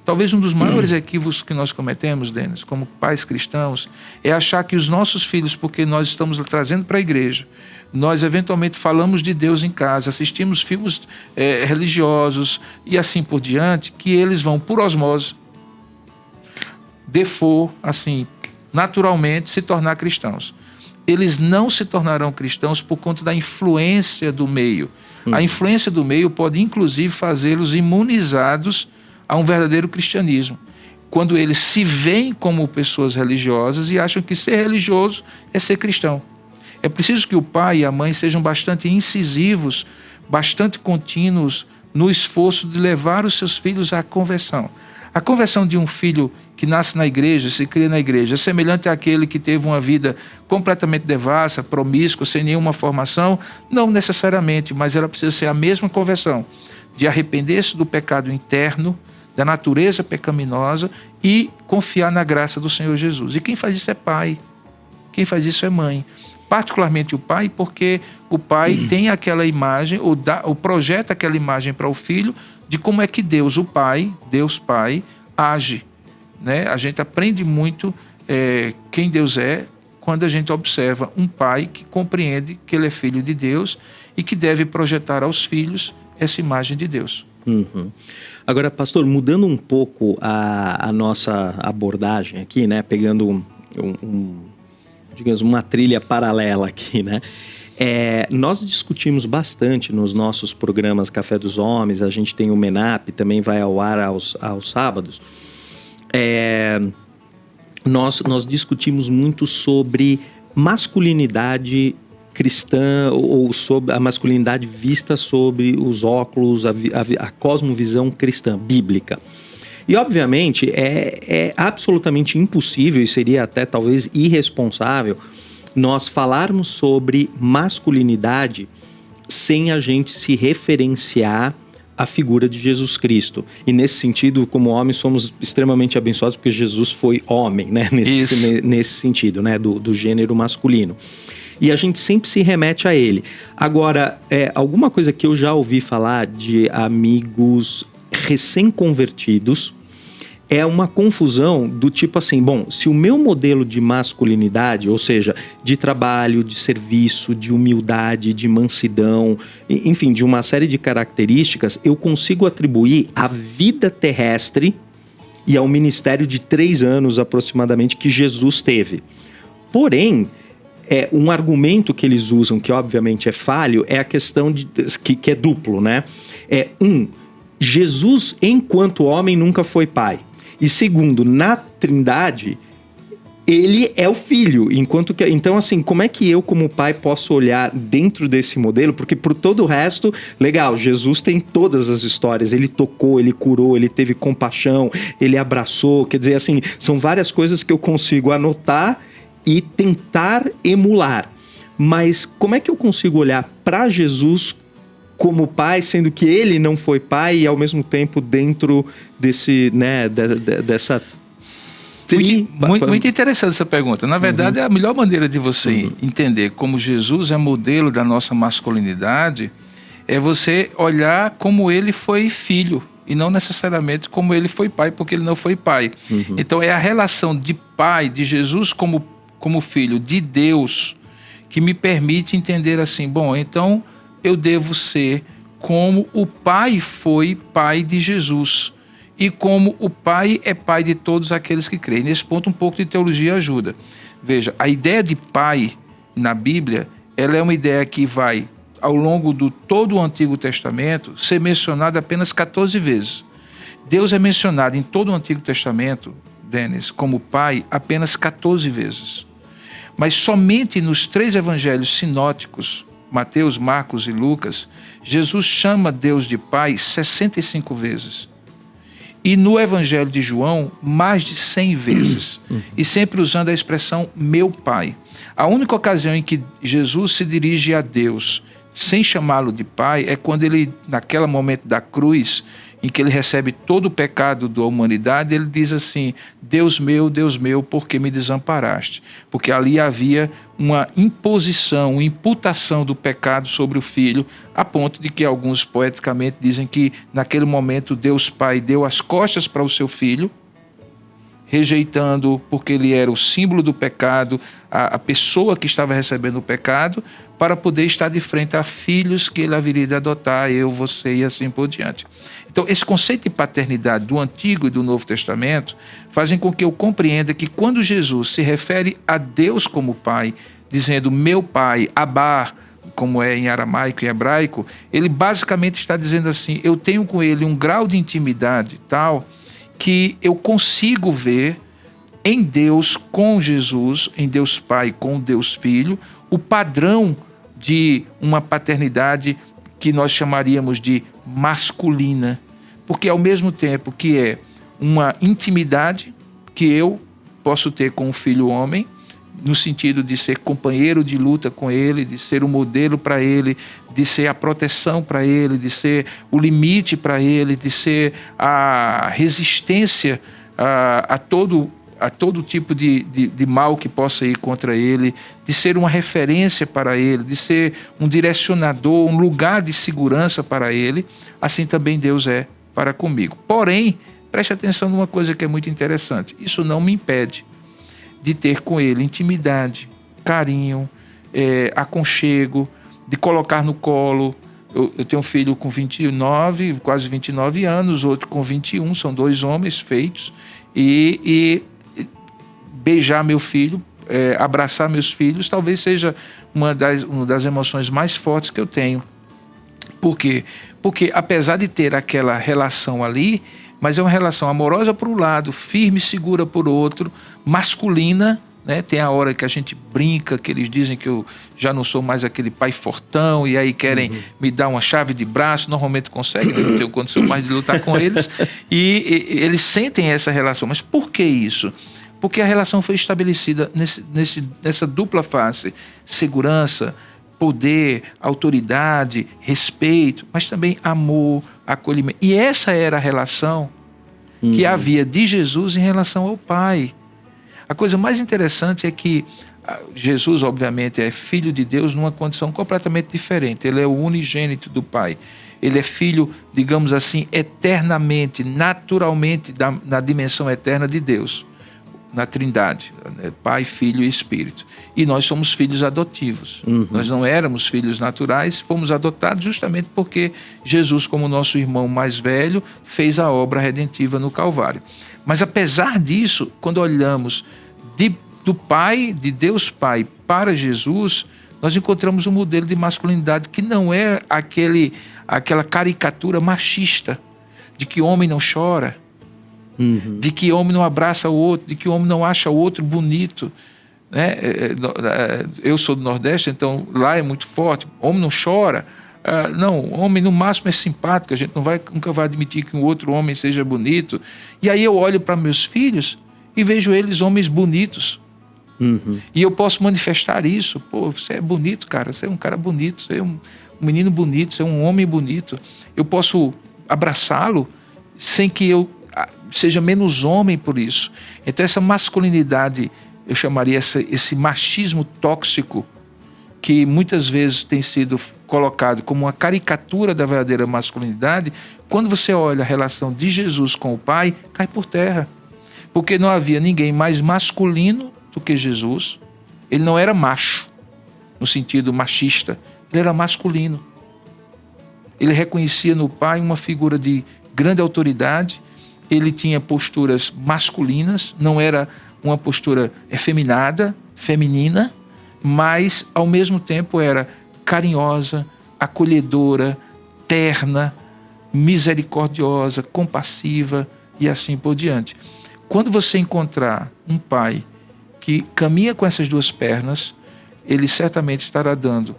Talvez um dos maiores equívocos que nós cometemos, Denis, como pais cristãos, é achar que os nossos filhos, porque nós estamos trazendo para a igreja, nós eventualmente falamos de Deus em casa, assistimos filmes religiosos e assim por diante, que eles vão, por osmose, assim, naturalmente se tornar cristãos. Eles não se tornarão cristãos por conta da influência do meio. A influência do meio pode, inclusive, fazê-los imunizados a um verdadeiro cristianismo, quando eles se veem como pessoas religiosas e acham que ser religioso é ser cristão. É preciso que o pai e a mãe sejam bastante incisivos, bastante contínuos no esforço de levar os seus filhos à conversão. A conversão de um filho que nasce na igreja, se cria na igreja, é semelhante àquele que teve uma vida completamente devassa, promíscua, sem nenhuma formação? Não necessariamente, mas ela precisa ser a mesma conversão, de arrepender-se do pecado interno, da natureza pecaminosa e confiar na graça do Senhor Jesus. E quem faz isso é pai, quem faz isso é mãe. Particularmente o pai, porque o pai tem aquela imagem, ou projeta aquela imagem para o filho, de como é que Deus Pai, age. Né? A gente aprende muito quem Deus é quando a gente observa um pai que compreende que ele é filho de Deus e que deve projetar aos filhos essa imagem de Deus. Agora, pastor, mudando um pouco a nossa abordagem aqui, né? Pegando digamos, uma trilha paralela aqui, né? Nós discutimos bastante nos nossos programas Café dos Homens, a gente tem o MENAP, também vai ao ar aos sábados. Nós discutimos muito sobre masculinidade cristã, ou sobre a masculinidade vista sobre os óculos, a cosmovisão cristã, bíblica. E, obviamente, é absolutamente impossível, e seria até talvez irresponsável, nós falarmos sobre masculinidade sem a gente se referenciar à figura de Jesus Cristo. E, nesse sentido, como homens, somos extremamente abençoados porque Jesus foi homem, né? Nesse sentido, né? Do gênero masculino. E a gente sempre se remete a ele. Agora, alguma coisa que eu já ouvi falar de amigos recém-convertidos é uma confusão do tipo assim, bom, se o meu modelo de masculinidade, ou seja, de trabalho, de serviço, de humildade, de mansidão, enfim, de uma série de características, eu consigo atribuir à vida terrestre e ao ministério de 3 anos aproximadamente que Jesus teve. Porém, um argumento que eles usam, que obviamente é falho, é a questão que é duplo, né? Jesus, enquanto homem, nunca foi pai. E segundo, na Trindade, ele é o filho. Então, assim, como é que eu, como pai, posso olhar dentro desse modelo? Porque por todo o resto, legal, Jesus tem todas as histórias. Ele tocou, ele curou, ele teve compaixão, ele abraçou. Quer dizer, assim, são várias coisas que eu consigo anotar e tentar emular. Mas como é que eu consigo olhar para Jesus como pai, sendo que ele não foi pai e ao mesmo tempo dentro desse, né, dessa... Muito interessante essa pergunta. Na verdade, a melhor maneira de você entender como Jesus é modelo da nossa masculinidade é você olhar como ele foi filho. e não necessariamente como ele foi pai, porque ele não foi pai. Então é a relação de pai, de Jesus como filho de Deus, que me permite entender assim, bom, então eu devo ser como o pai foi pai de Jesus e como o pai é pai de todos aqueles que creem. Nesse ponto um pouco de teologia ajuda. Veja, a ideia de pai na Bíblia, ela é uma ideia que vai, ao longo do todo o Antigo Testamento, ser mencionada apenas 14 vezes. Deus é mencionado em todo o Antigo Testamento, Denis, como pai apenas 14 vezes. Mas somente nos 3 evangelhos sinóticos, Mateus, Marcos e Lucas, Jesus chama Deus de pai 65 vezes. E no evangelho de João, mais de 100 vezes. E sempre usando a expressão meu pai. A única ocasião em que Jesus se dirige a Deus sem chamá-lo de pai é quando ele, naquele momento da cruz, em que ele recebe todo o pecado da humanidade, ele diz assim, Deus meu, por que me desamparaste? Porque ali havia uma imposição, uma imputação do pecado sobre o filho, a ponto de que alguns poeticamente dizem que naquele momento Deus Pai deu as costas para o seu filho, rejeitando porque ele era o símbolo do pecado, a pessoa que estava recebendo o pecado, para poder estar de frente a filhos que ele haveria de adotar, eu, você e assim por diante. Então, esse conceito de paternidade do Antigo e do Novo Testamento fazem com que eu compreenda que quando Jesus se refere a Deus como Pai, dizendo meu Pai, Abá, como é em aramaico e hebraico, ele basicamente está dizendo assim, eu tenho com ele um grau de intimidade tal que eu consigo ver em Deus com Jesus, em Deus Pai com Deus Filho, o padrão de uma paternidade que nós chamaríamos de masculina, porque ao mesmo tempo que é uma intimidade que eu posso ter com o filho homem, no sentido de ser companheiro de luta com ele, de ser um modelo para ele, de ser a proteção para ele, de ser o limite para ele, de ser a resistência a todo tipo de mal que possa ir contra ele, de ser uma referência para ele, de ser um direcionador, um lugar de segurança para ele, assim também Deus é para comigo. Porém, preste atenção numa coisa que é muito interessante, isso não me impede de ter com ele intimidade, carinho, aconchego, de colocar no colo. Eu tenho um filho com 29, quase 29 anos, outro com 21, são 2 homens feitos, e beijar meu filho, abraçar meus filhos, talvez seja uma das emoções mais fortes que eu tenho. Por quê? Porque apesar de ter aquela relação ali, mas é uma relação amorosa por um lado, firme e segura por outro, masculina, né? Tem a hora que a gente brinca, que eles dizem que eu já não sou mais aquele pai fortão, e aí querem me dar uma chave de braço, normalmente conseguem, eu não tenho condição mais de lutar com eles, e eles sentem essa relação. Mas por que isso? Porque a relação foi estabelecida nessa dupla face, segurança, poder, autoridade, respeito, mas também amor, acolhimento. E essa era a relação que havia de Jesus em relação ao Pai. A coisa mais interessante é que Jesus, obviamente, é filho de Deus numa condição completamente diferente. Ele é o unigênito do Pai. Ele é filho, digamos assim, eternamente, naturalmente, na dimensão eterna de Deus. Na Trindade, Pai, Filho e Espírito. E nós somos filhos adotivos. Nós não éramos filhos naturais, fomos adotados justamente porque Jesus, como nosso irmão mais velho, fez a obra redentiva no Calvário. Mas apesar disso, quando olhamos do Pai, de Deus Pai para Jesus, nós encontramos um modelo de masculinidade que não é aquela caricatura machista de que homem não chora, de que homem não abraça o outro, de que o homem não acha o outro bonito, né? Eu sou do Nordeste, então lá é muito forte, homem não chora, não, homem no máximo é simpático, a gente nunca vai admitir que um outro homem seja bonito. E aí eu olho para meus filhos e vejo eles homens bonitos, e eu posso manifestar isso. Pô, você é bonito, cara, você é um cara bonito, você é um menino bonito, você é um homem bonito. Eu posso abraçá-lo sem que eu seja menos homem por isso. Então essa masculinidade, eu chamaria esse machismo tóxico que muitas vezes tem sido colocado como uma caricatura da verdadeira masculinidade, quando você olha a relação de Jesus com o Pai, cai por terra. Porque não havia ninguém mais masculino do que Jesus. Ele não era macho, no sentido machista, ele era masculino. Ele reconhecia no Pai uma figura de grande autoridade, ele tinha posturas masculinas, não era uma postura efeminada, feminina, mas ao mesmo tempo era carinhosa, acolhedora, terna, misericordiosa, compassiva e assim por diante. Quando você encontrar um pai que caminha com essas duas pernas, ele certamente estará dando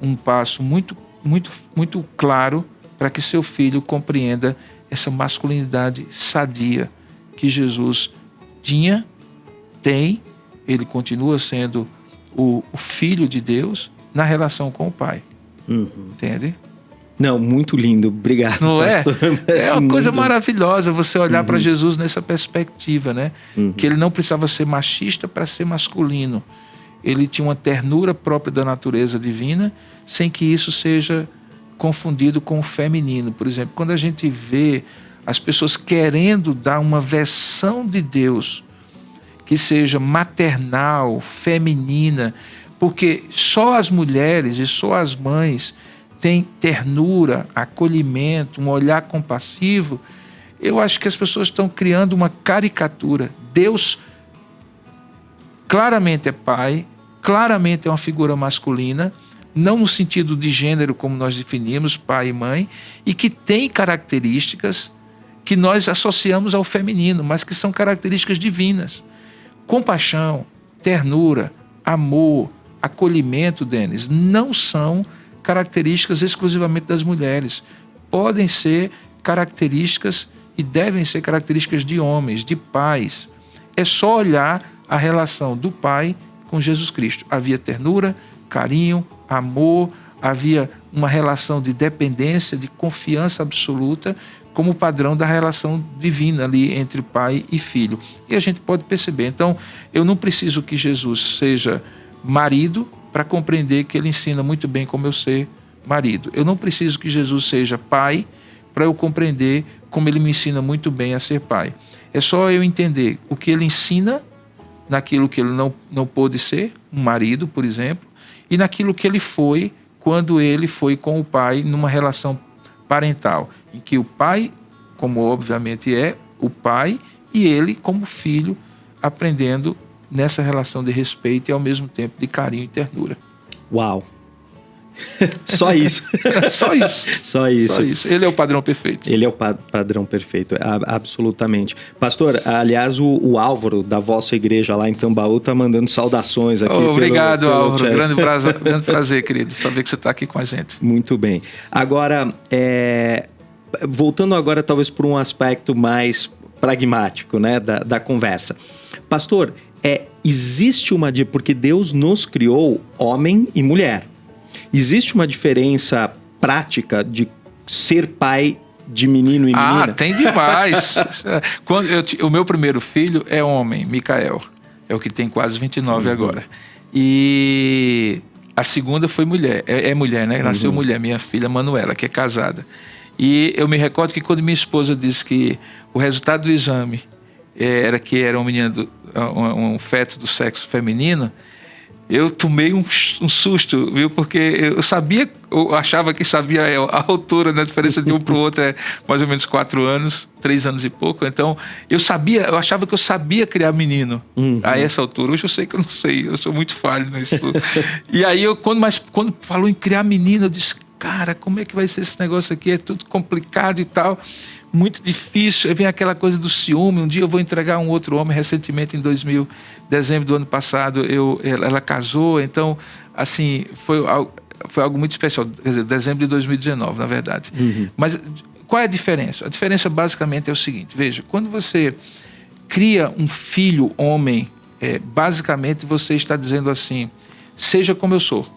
um passo muito, muito, muito claro para que seu filho compreenda essa masculinidade sadia que Jesus tinha, tem, ele continua sendo o filho de Deus na relação com o Pai. Entende? Não, muito lindo. Obrigado, não pastor. É uma coisa maravilhosa você olhar para Jesus nessa perspectiva, né? Que ele não precisava ser machista para ser masculino. Ele tinha uma ternura própria da natureza divina, sem que isso seja confundido com o feminino. Por exemplo, quando a gente vê as pessoas querendo dar uma versão de Deus que seja maternal, feminina, porque só as mulheres e só as mães têm ternura, acolhimento, um olhar compassivo, eu acho que as pessoas estão criando uma caricatura. Deus claramente é pai, claramente é uma figura masculina, não no sentido de gênero como nós definimos, pai e mãe, e que tem características que nós associamos ao feminino, mas que são características divinas. Compaixão, ternura, amor, acolhimento, Denis, não são características exclusivamente das mulheres. Podem ser características e devem ser características de homens, de pais. É só olhar a relação do pai com Jesus Cristo. Havia ternura, carinho, amor, havia uma relação de dependência, de confiança absoluta, como padrão da relação divina ali entre pai e filho. E a gente pode perceber. Então, eu não preciso que Jesus seja marido para compreender que ele ensina muito bem como eu ser marido. Eu não preciso que Jesus seja pai para eu compreender como ele me ensina muito bem a ser pai. É só eu entender o que ele ensina naquilo que ele não pôde ser, um marido, por exemplo, e naquilo que ele foi quando ele foi com o pai numa relação parental, em que o pai, como obviamente é o pai, e ele como filho, aprendendo nessa relação de respeito e ao mesmo tempo de carinho e ternura. Uau! Só isso. Só isso. Só isso. Só isso. Ele é o padrão perfeito. Ele é o padrão perfeito, absolutamente. Pastor, aliás, o Álvaro da vossa igreja lá em Tambaú está mandando saudações aqui. Obrigado, Álvaro. Grande prazer, querido, saber que você está aqui com a gente. Muito bem. Agora, voltando agora talvez por um aspecto mais pragmático, né, da conversa. Pastor, existe porque Deus nos criou homem e mulher. Existe uma diferença prática de ser pai de menino e menina? Ah, tem demais. O meu primeiro filho é homem, Micael. É o que tem quase 29 agora. E a segunda foi mulher. É mulher, né? Nasceu mulher, minha filha Manuela, que é casada. E eu me recordo que quando minha esposa disse que o resultado do exame era que era um feto do sexo feminino, eu tomei um susto, viu? Porque eu achava que sabia a altura, né? A diferença de um para o outro é mais ou menos 4 anos, 3 anos e pouco. Então, eu achava que eu sabia criar menino a essa altura. Hoje eu sei que eu não sei, eu sou muito falho nisso. E aí, quando falou em criar menino, eu disse, cara, como é que vai ser esse negócio aqui? É tudo complicado e tal, muito difícil. Aí vem aquela coisa do ciúme. Um dia eu vou entregar um outro homem. Recentemente, em dezembro do ano passado, ela casou. Então, assim, foi algo muito especial. Quer dizer, dezembro de 2019, na verdade. Mas qual é a diferença? A diferença basicamente é o seguinte. Veja, quando você cria um filho homem, basicamente você está dizendo assim, seja como eu sou.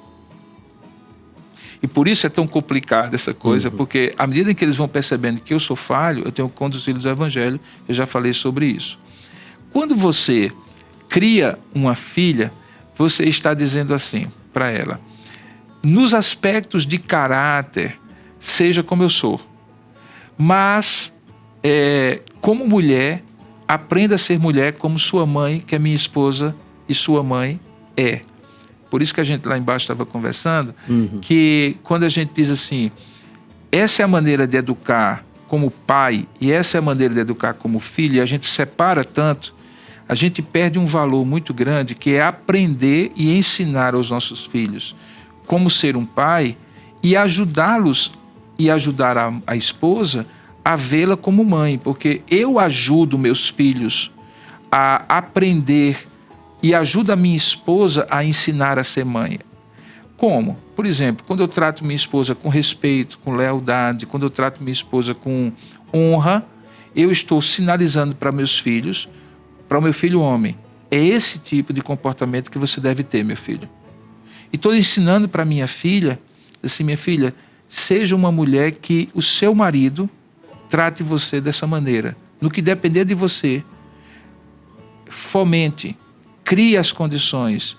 E por isso é tão complicado essa coisa, porque à medida em que eles vão percebendo que eu sou falho, eu tenho que conduzi-los ao evangelho, eu já falei sobre isso. Quando você cria uma filha, você está dizendo assim para ela, nos aspectos de caráter, seja como eu sou. Mas, como mulher, aprenda a ser mulher como sua mãe, que é minha esposa, e sua mãe é. Por isso que a gente lá embaixo estava conversando, que quando a gente diz assim, essa é a maneira de educar como pai e essa é a maneira de educar como filho, e a gente separa tanto, a gente perde um valor muito grande, que é aprender e ensinar aos nossos filhos como ser um pai e ajudá-los e ajudar a esposa a vê-la como mãe, porque eu ajudo meus filhos a aprender e ajudo a minha esposa a ensinar a ser mãe. Como? Por exemplo, quando eu trato minha esposa com respeito, com lealdade, quando eu trato minha esposa com honra, eu estou sinalizando para meus filhos, para o meu filho homem, é esse tipo de comportamento que você deve ter, meu filho. E estou ensinando para minha filha, assim, minha filha, seja uma mulher que o seu marido trate você dessa maneira. No que depender de você, fomente, crie as condições,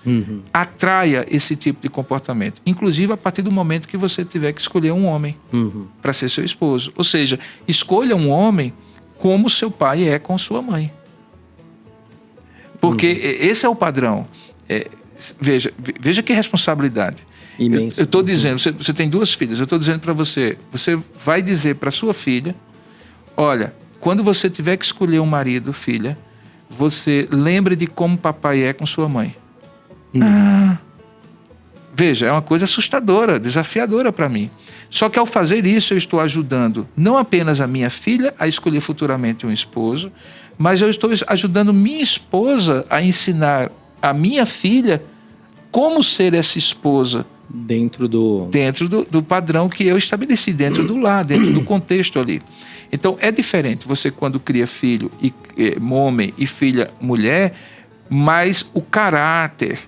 atraia esse tipo de comportamento. Inclusive a partir do momento que você tiver que escolher um homem para ser seu esposo. Ou seja, escolha um homem como seu pai é com sua mãe. Porque esse é o padrão. Veja que responsabilidade. Imenso. Eu estou dizendo, você tem 2 filhas, eu estou dizendo para você, você vai dizer para sua filha, olha, quando você tiver que escolher um marido, filha, você lembre de como papai é com sua mãe. Veja, é uma coisa assustadora, desafiadora para mim. Só que ao fazer isso, eu estou ajudando não apenas a minha filha a escolher futuramente um esposo, mas eu estou ajudando minha esposa a ensinar a minha filha como ser essa esposa. Dentro do padrão que eu estabeleci, dentro do lar, dentro do contexto ali. Então, é diferente você quando cria filho, homem e filha mulher, mas o caráter,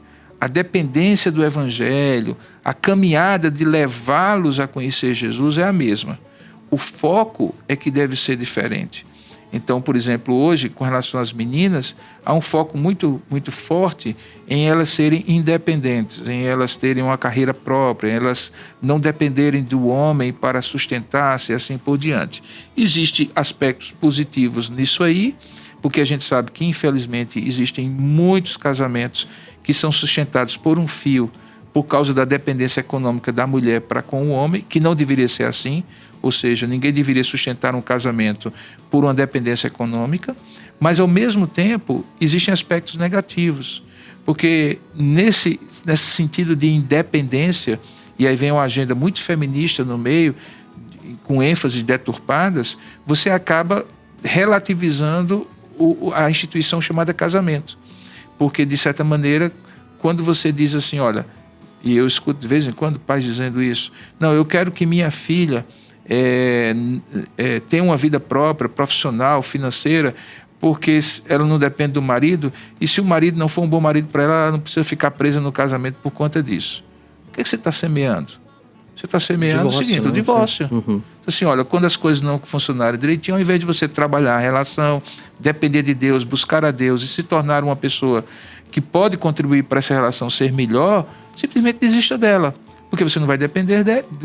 a dependência do evangelho, a caminhada de levá-los a conhecer Jesus é a mesma. O foco é que deve ser diferente. Então, por exemplo, hoje, com relação às meninas, há um foco muito, muito forte em elas serem independentes, em elas terem uma carreira própria, em elas não dependerem do homem para sustentar-se e assim por diante. Existem aspectos positivos nisso aí, porque a gente sabe que, infelizmente, existem muitos casamentos que são sustentados por um fio por causa da dependência econômica da mulher para com o homem, que não deveria ser assim. Ou seja, ninguém deveria sustentar um casamento por uma dependência econômica, mas, ao mesmo tempo, existem aspectos negativos, porque nesse sentido de independência, e aí vem uma agenda muito feminista no meio, com ênfases deturpadas, você acaba relativizando a instituição chamada casamento. Porque, de certa maneira, quando você diz assim, olha, e eu escuto de vez em quando pais dizendo isso, não, eu quero que minha filha tem uma vida própria, profissional, financeira, porque ela não depende do marido, e se o marido não for um bom marido para ela, ela não precisa ficar presa no casamento por conta disso. O que você está semeando? Você está semeando o seguinte, o divórcio. Assim, olha, quando as coisas não funcionarem direitinho, ao invés de você trabalhar a relação, depender de Deus, buscar a Deus e se tornar uma pessoa que pode contribuir para essa relação ser melhor, simplesmente desista dela, porque você não vai depender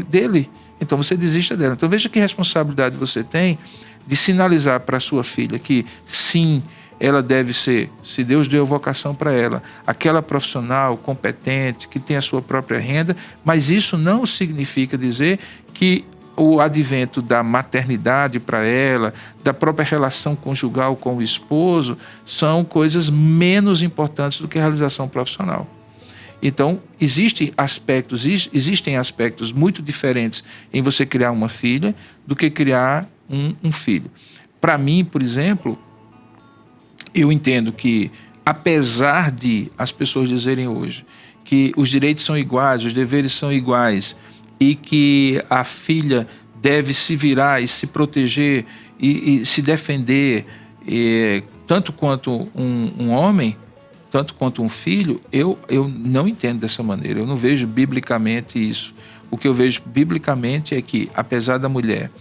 dele. Então você desista dela. Então veja que responsabilidade você tem de sinalizar para a sua filha que sim, ela deve ser, se Deus deu vocação para ela, aquela profissional competente, que tem a sua própria renda, mas isso não significa dizer que o advento da maternidade para ela, da própria relação conjugal com o esposo, são coisas menos importantes do que a realização profissional. Então, existem aspectos muito diferentes em você criar uma filha do que criar um filho. Para mim, por exemplo, eu entendo que, apesar de as pessoas dizerem hoje que os direitos são iguais, os deveres são iguais, e que a filha deve se virar e se proteger e se defender, tanto quanto um homem, tanto quanto um filho, eu não entendo dessa maneira. Eu não vejo biblicamente isso. O que eu vejo biblicamente é que, apesar da mulher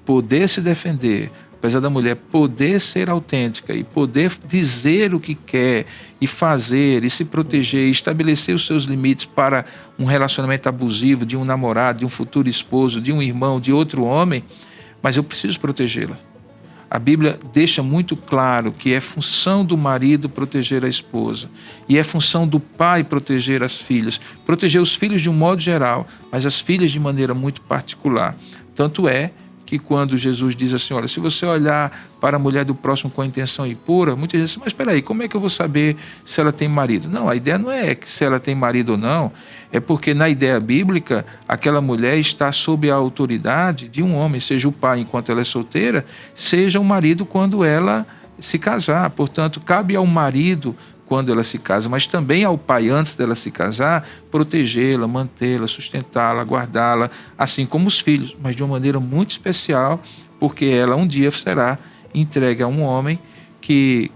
poder se defender, apesar da mulher poder ser autêntica e poder dizer o que quer e fazer e se proteger e estabelecer os seus limites para um relacionamento abusivo de um namorado, de um futuro esposo, de um irmão, de outro homem, mas eu preciso protegê-la. A Bíblia deixa muito claro que é função do marido proteger a esposa e é função do pai proteger as filhas, proteger os filhos de um modo geral, mas as filhas de maneira muito particular. Tanto é que quando Jesus diz assim, olha, se você olhar para a mulher do próximo com a intenção impura, muitas vezes, mas espera aí, como é que eu vou saber se ela tem marido? Não, a ideia não é se ela tem marido ou não, é porque na ideia bíblica, aquela mulher está sob a autoridade de um homem, seja o pai enquanto ela é solteira, seja o marido quando ela se casar. Portanto, cabe ao marido quando ela se casa, mas também ao pai, antes dela se casar, protegê-la, mantê-la, sustentá-la, guardá-la, assim como os filhos, mas de uma maneira muito especial, porque ela um dia será entregue a um homem que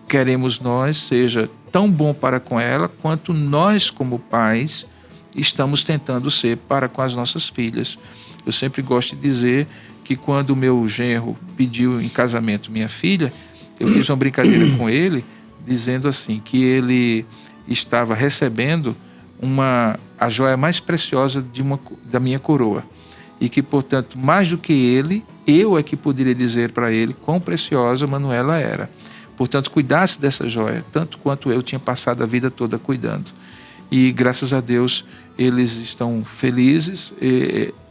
queremos nós seja tão bom para com ela, quanto nós, como pais, estamos tentando ser para com as nossas filhas. Eu sempre gosto de dizer que quando o meu genro pediu em casamento minha filha, eu fiz uma brincadeira com ele, dizendo assim, que ele estava recebendo a joia mais preciosa da minha coroa. E que, portanto, mais do que ele, eu é que poderia dizer para ele quão preciosa Manuela era. Portanto, cuidasse dessa joia, tanto quanto eu tinha passado a vida toda cuidando. E, graças a Deus, eles estão felizes.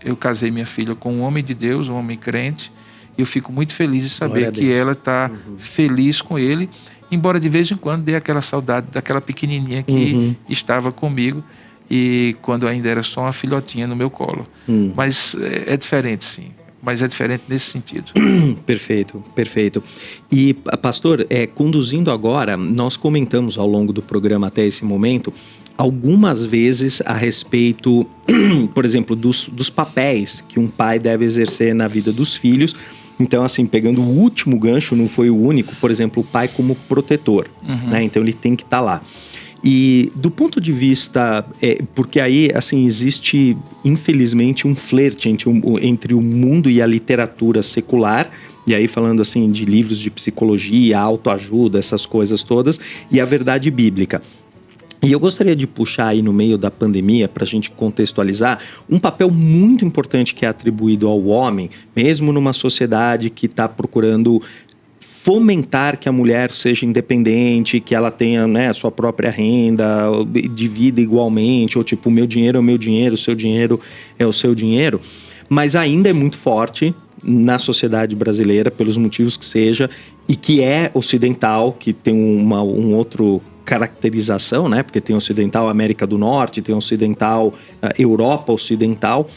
Eu casei minha filha com um homem de Deus, um homem crente, e eu fico muito feliz de saber que ela está feliz com ele, embora de vez em quando dê aquela saudade daquela pequenininha que estava comigo e quando ainda era só uma filhotinha no meu colo. Mas é diferente, sim. Mas é diferente nesse sentido. Perfeito, perfeito. E, pastor, conduzindo agora, nós comentamos ao longo do programa até esse momento algumas vezes a respeito, por exemplo, dos papéis que um pai deve exercer na vida dos filhos. Então, assim, pegando o último gancho, não foi o único, por exemplo, o pai como protetor, né? Então ele tem que estar lá. E do ponto de vista, porque aí, assim, existe, infelizmente, um flerte entre o mundo e a literatura secular, e aí falando, assim, de livros de psicologia, autoajuda, essas coisas todas, e a verdade bíblica. E eu gostaria de puxar aí no meio da pandemia, para a gente contextualizar, um papel muito importante que é atribuído ao homem, mesmo numa sociedade que está procurando fomentar que a mulher seja independente, que ela tenha, né, a sua própria renda, divida igualmente, ou tipo, o meu dinheiro é o meu dinheiro, o seu dinheiro é o seu dinheiro, mas ainda é muito forte na sociedade brasileira, pelos motivos que seja, e que é ocidental, que tem um outro caracterização, né? Porque tem ocidental América do Norte, tem ocidental Europa ocidental,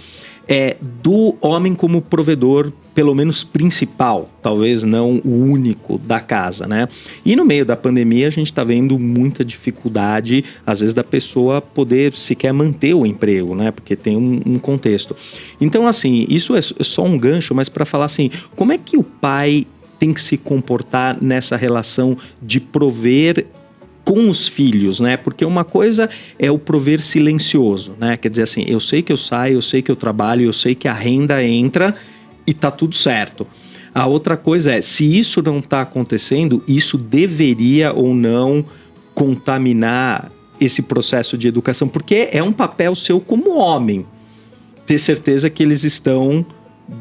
do homem como provedor, pelo menos principal, talvez não o único da casa, né? E no meio da pandemia a gente está vendo muita dificuldade, às vezes, da pessoa poder sequer manter o emprego, né? Porque tem um contexto. Então, assim, isso é só um gancho, mas para falar assim, como é que o pai tem que se comportar nessa relação de prover com os filhos, né? Porque uma coisa é o prover silencioso, né? Quer dizer assim, eu sei que eu saio, eu sei que eu trabalho, eu sei que a renda entra e tá tudo certo. A outra coisa é, se isso não está acontecendo, isso deveria ou não contaminar esse processo de educação, porque é um papel seu como homem, ter certeza que eles estão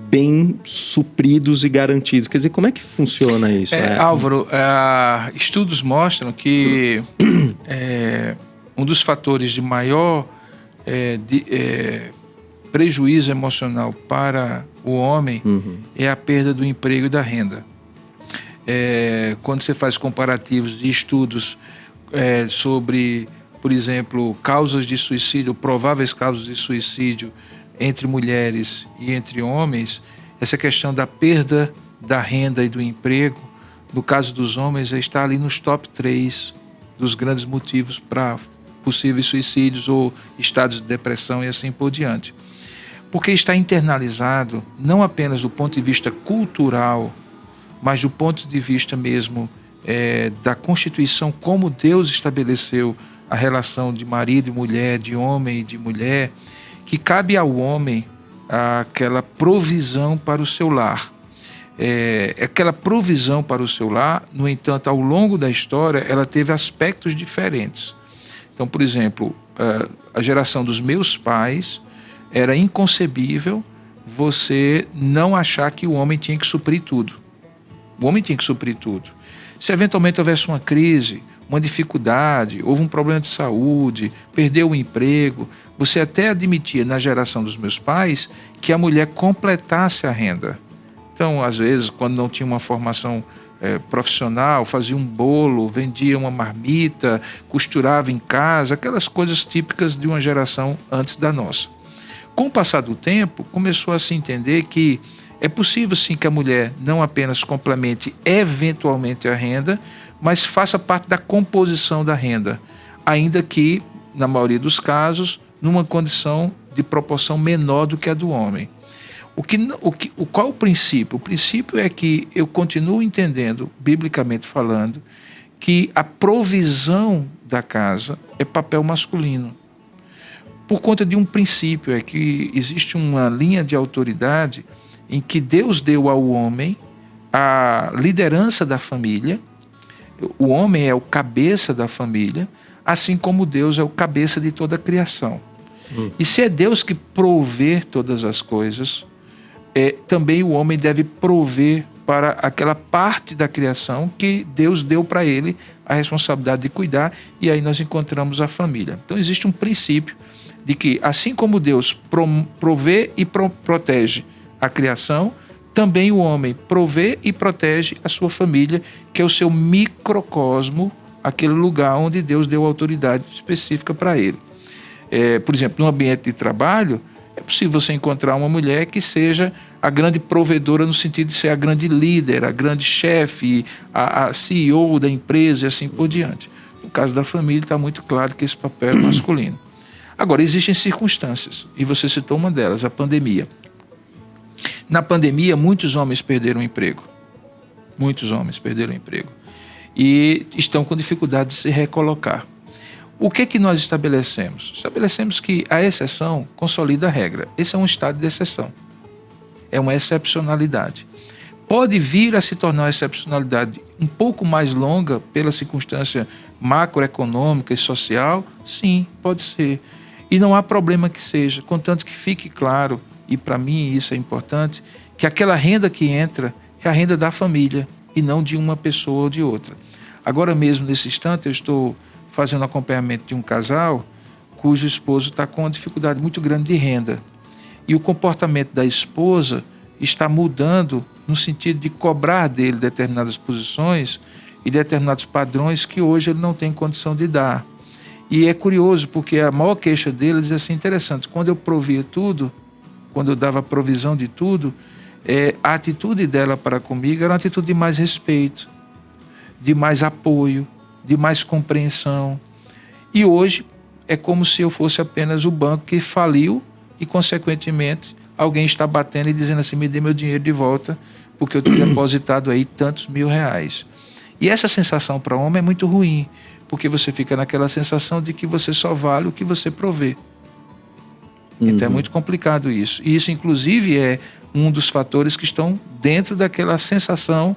bem supridos e garantidos. Quer dizer, como é que funciona isso? Álvaro, estudos mostram que um dos fatores de maior prejuízo emocional para o homem é a perda do emprego e da renda. Quando você faz comparativos de estudos sobre, por exemplo, causas de suicídio, prováveis causas de suicídio entre mulheres e entre homens, essa questão da perda da renda e do emprego, no caso dos homens, está ali nos top 3 dos grandes motivos para possíveis suicídios ou estados de depressão e assim por diante. Porque está internalizado, não apenas do ponto de vista cultural, mas do ponto de vista mesmo da Constituição, como Deus estabeleceu a relação de marido e mulher, de homem e de mulher, que cabe ao homem aquela provisão para o seu lar. aquela provisão para o seu lar. No entanto, ao longo da história, ela teve aspectos diferentes. Então, por exemplo, a geração dos meus pais, era inconcebível você não achar que o homem tinha que suprir tudo. O homem tinha que suprir tudo. Se eventualmente houvesse uma crise, uma dificuldade, houve um problema de saúde, perdeu o emprego, você até admitia na geração dos meus pais que a mulher completasse a renda. Então, às vezes, quando não tinha uma formação profissional, fazia um bolo, vendia uma marmita, costurava em casa, aquelas coisas típicas de uma geração antes da nossa. Com o passar do tempo, começou a se entender que é possível sim que a mulher não apenas complemente eventualmente a renda, mas faça parte da composição da renda, ainda que, na maioria dos casos, numa condição de proporção menor do que a do homem. Qual o princípio? O princípio é que eu continuo entendendo, biblicamente falando, que a provisão da casa é papel masculino. Por conta de um princípio, é que existe uma linha de autoridade em que Deus deu ao homem a liderança da família. O homem é o cabeça da família, assim como Deus é o cabeça de toda a criação. E se é Deus que provê todas as coisas, também o homem deve prover para aquela parte da criação que Deus deu para ele a responsabilidade de cuidar, e aí nós encontramos a família. Então existe um princípio de que, assim como Deus provê e protege a criação, também o homem provê e protege a sua família, que é o seu microcosmo, aquele lugar onde Deus deu autoridade específica para ele. Por exemplo, no ambiente de trabalho, é possível você encontrar uma mulher que seja a grande provedora, no sentido de ser a grande líder, a grande chefe, a CEO da empresa e assim por diante. No caso da família, está muito claro que esse papel é masculino. Agora, existem circunstâncias, e você citou uma delas, a pandemia. Na pandemia, muitos homens perderam o emprego. Muitos homens perderam o emprego. E estão com dificuldade de se recolocar. O que nós estabelecemos? Estabelecemos que a exceção consolida a regra. Esse é um estado de exceção. É uma excepcionalidade. Pode vir a se tornar uma excepcionalidade um pouco mais longa pela circunstância macroeconômica e social? Sim, pode ser. E não há problema que seja, contanto que fique claro, e para mim isso é importante, que aquela renda que entra é a renda da família e não de uma pessoa ou de outra. Agora mesmo, nesse instante, eu estou fazendo acompanhamento de um casal cujo esposo está com uma dificuldade muito grande de renda. E o comportamento da esposa está mudando no sentido de cobrar dele determinadas posições e determinados padrões que hoje ele não tem condição de dar. E é curioso, porque a maior queixa dele diz assim, interessante, quando eu provia tudo, quando eu dava provisão de tudo, a atitude dela para comigo era uma atitude de mais respeito, de mais apoio, de mais compreensão. E hoje é como se eu fosse apenas o banco que faliu e, consequentemente, alguém está batendo e dizendo assim, me dê meu dinheiro de volta, porque eu tinha depositado aí tantos mil-reais. E essa sensação para o homem é muito ruim, porque você fica naquela sensação de que você só vale o que você provê. Então é muito complicado isso. E isso, inclusive, é um dos fatores que estão dentro daquela sensação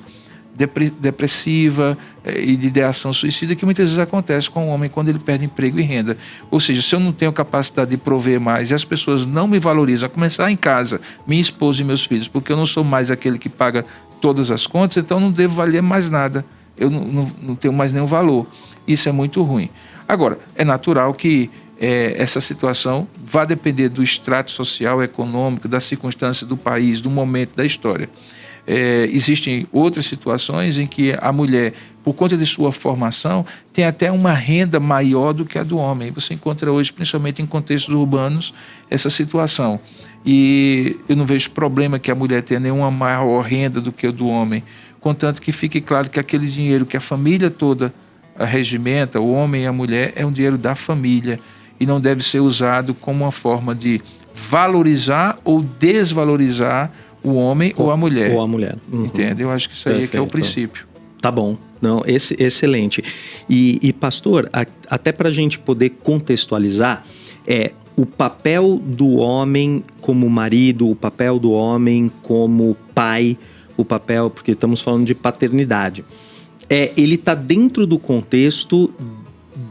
depressiva e de ideação suicida que muitas vezes acontece com o homem quando ele perde emprego e renda. Ou seja, se eu não tenho capacidade de prover mais e as pessoas não me valorizam, a começar em casa, minha esposa e meus filhos, porque eu não sou mais aquele que paga todas as contas, então eu não devo valer mais nada, eu não tenho mais nenhum valor. Isso é muito ruim. Agora, é natural que essa situação vai depender do extrato social, econômico, da circunstância do país, do momento da história. Existem outras situações em que a mulher, por conta de sua formação, tem até uma renda maior do que a do homem. Você encontra hoje, principalmente em contextos urbanos, essa situação. E eu não vejo problema que a mulher tenha nenhuma maior renda do que a do homem, contanto que fique claro que aquele dinheiro que a família toda regimenta, o homem e a mulher, é um dinheiro da família e não deve ser usado como uma forma de valorizar ou desvalorizar o homem ou a mulher. Ou a mulher. Entende? Eu acho que isso aí é que é o princípio. Tá bom. Não, excelente. E pastor, até para a gente poder contextualizar, o papel do homem como marido, o papel do homem como pai, o papel, porque estamos falando de paternidade, ele está dentro do contexto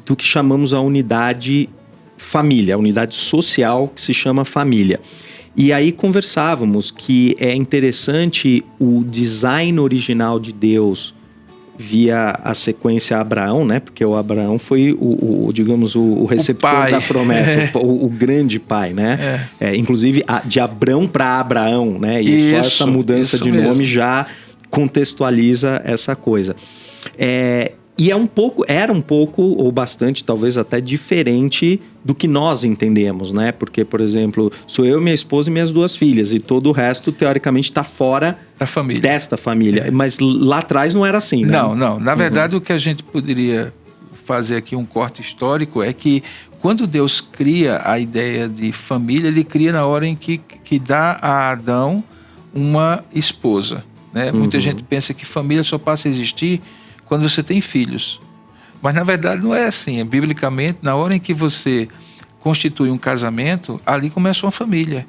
do que chamamos a unidade família, a unidade social que se chama família. E aí conversávamos que é interessante o design original de Deus via a sequência Abraão, né? Porque o Abraão foi digamos, o receptor da promessa, o grande pai, né? Inclusive, de Abrão para Abraão, né? E só essa mudança de nome já contextualiza essa coisa. E era um pouco, ou bastante, talvez até diferente do que nós entendemos, né? Porque, por exemplo, sou eu, minha esposa e minhas 2 filhas, e todo o resto, teoricamente, está fora da família. Desta família. Mas lá atrás não era assim, né? Não. Na verdade, o que a gente poderia fazer aqui um corte histórico é que quando Deus cria a ideia de família, ele cria na hora em que dá a Adão uma esposa, né? Muita gente pensa que família só passa a existir quando você tem filhos. Mas, na verdade, não é assim. Biblicamente, na hora em que você constitui um casamento, ali começa uma família.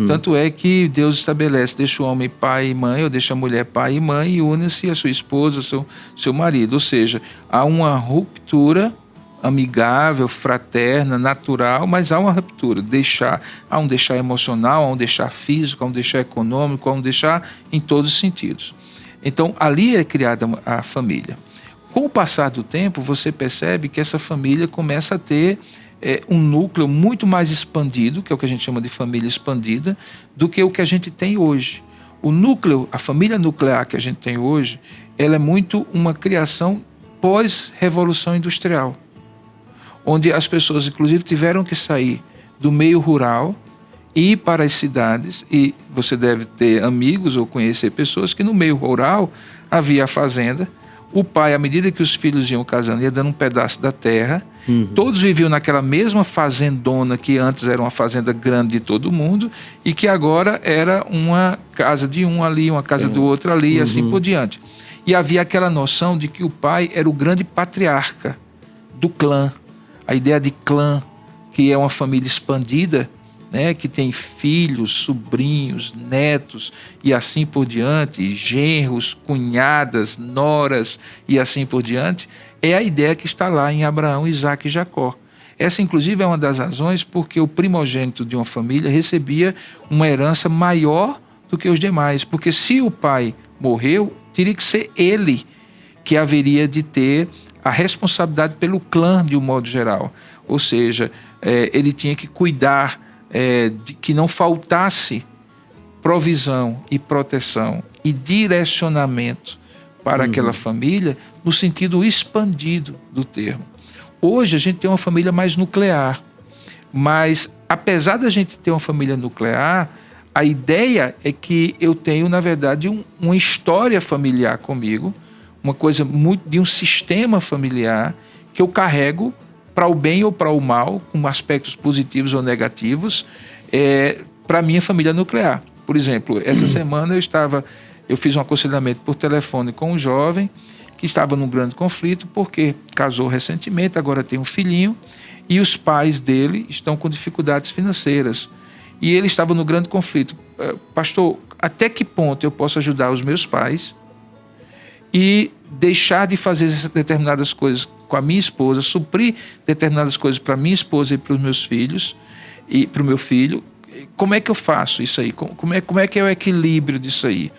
Tanto é que Deus estabelece, deixa o homem pai e mãe, ou deixa a mulher pai e mãe, e une-se a sua esposa, seu marido. Ou seja, há uma ruptura amigável, fraterna, natural, mas há uma ruptura. Há um deixar emocional, há um deixar físico, há um deixar econômico, há um deixar em todos os sentidos. Então, ali é criada a família. Com o passar do tempo, você percebe que essa família começa a ter um núcleo muito mais expandido, que é o que a gente chama de família expandida, do que o que a gente tem hoje. O núcleo, a família nuclear que a gente tem hoje, ela é muito uma criação pós-revolução industrial, onde as pessoas, inclusive, tiveram que sair do meio rural e ir para as cidades, e você deve ter amigos ou conhecer pessoas que no meio rural havia a fazenda, o pai, à medida que os filhos iam casando, ia dando um pedaço da terra, todos viviam naquela mesma fazendona que antes era uma fazenda grande de todo mundo e que agora era uma casa de um ali, uma casa do outro ali e assim por diante. E havia aquela noção de que o pai era o grande patriarca do clã, a ideia de clã, que é uma família expandida, né, que tem filhos, sobrinhos, netos e assim por diante, genros, cunhadas, noras e assim por diante, é a ideia que está lá em Abraão, Isaque e Jacó. Essa, inclusive, é uma das razões porque o primogênito de uma família recebia uma herança maior do que os demais, porque se o pai morreu, teria que ser ele que haveria de ter a responsabilidade pelo clã de um modo geral. Ou seja, ele tinha que cuidar de que não faltasse provisão e proteção e direcionamento para aquela família no sentido expandido do termo. Hoje a gente tem uma família mais nuclear, mas apesar da gente ter uma família nuclear, a ideia é que eu tenho, na verdade, uma história familiar comigo, uma coisa muito de um sistema familiar que eu carrego para o bem ou para o mal, com aspectos positivos ou negativos, para a minha família nuclear. Por exemplo, essa semana eu fiz um aconselhamento por telefone com um jovem que estava num grande conflito porque casou recentemente, agora tem um filhinho, e os pais dele estão com dificuldades financeiras. E ele estava no grande conflito. Pastor, até que ponto eu posso ajudar os meus pais e deixar de fazer determinadas coisas com a minha esposa, suprir determinadas coisas para minha esposa e para os meus filhos e para o meu filho? Como é que eu faço isso aí? Como é que é o equilíbrio disso aí?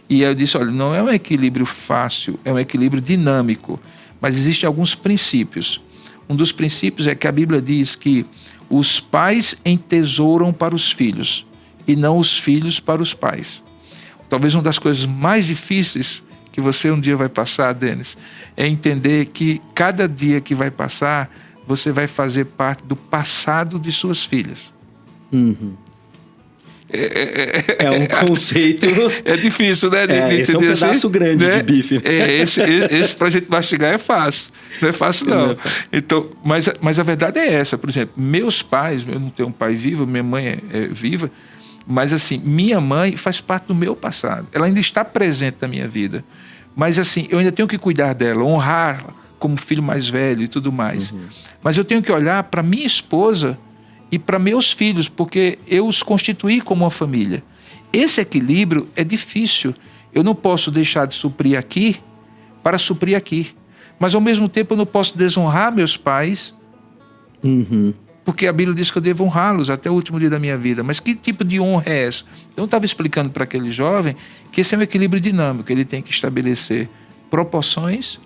E aí eu disse, olha, não é um equilíbrio fácil, é um equilíbrio dinâmico, mas existem alguns princípios. Um dos princípios é que a Bíblia diz que os pais entesouram para os filhos e não os filhos para os pais. Talvez uma das coisas mais difíceis que você um dia vai passar, Denis, é entender que cada dia que vai passar, você vai fazer parte do passado de suas filhas. É um conceito... É difícil, né? Esse é um pedaço grande, né? De bife. Esse para a gente mastigar é fácil. Não é fácil, não. Então, mas a verdade é essa. Por exemplo, meus pais, eu não tenho um pai vivo, minha mãe é viva, mas assim, minha mãe faz parte do meu passado. Ela ainda está presente na minha vida. Mas assim, eu ainda tenho que cuidar dela, honrá-la como filho mais velho e tudo mais. Mas eu tenho que olhar para minha esposa e para meus filhos, porque eu os constituí como uma família. Esse equilíbrio é difícil Eu não posso deixar de suprir aqui para suprir aqui. Mas, ao mesmo tempo, eu não posso desonrar meus pais, porque a Bíblia diz que eu devo honrá-los até o último dia da minha vida. Mas que tipo de honra é essa? Então, eu estava explicando para aquele jovem que esse é um equilíbrio dinâmico. Ele tem que estabelecer proporções,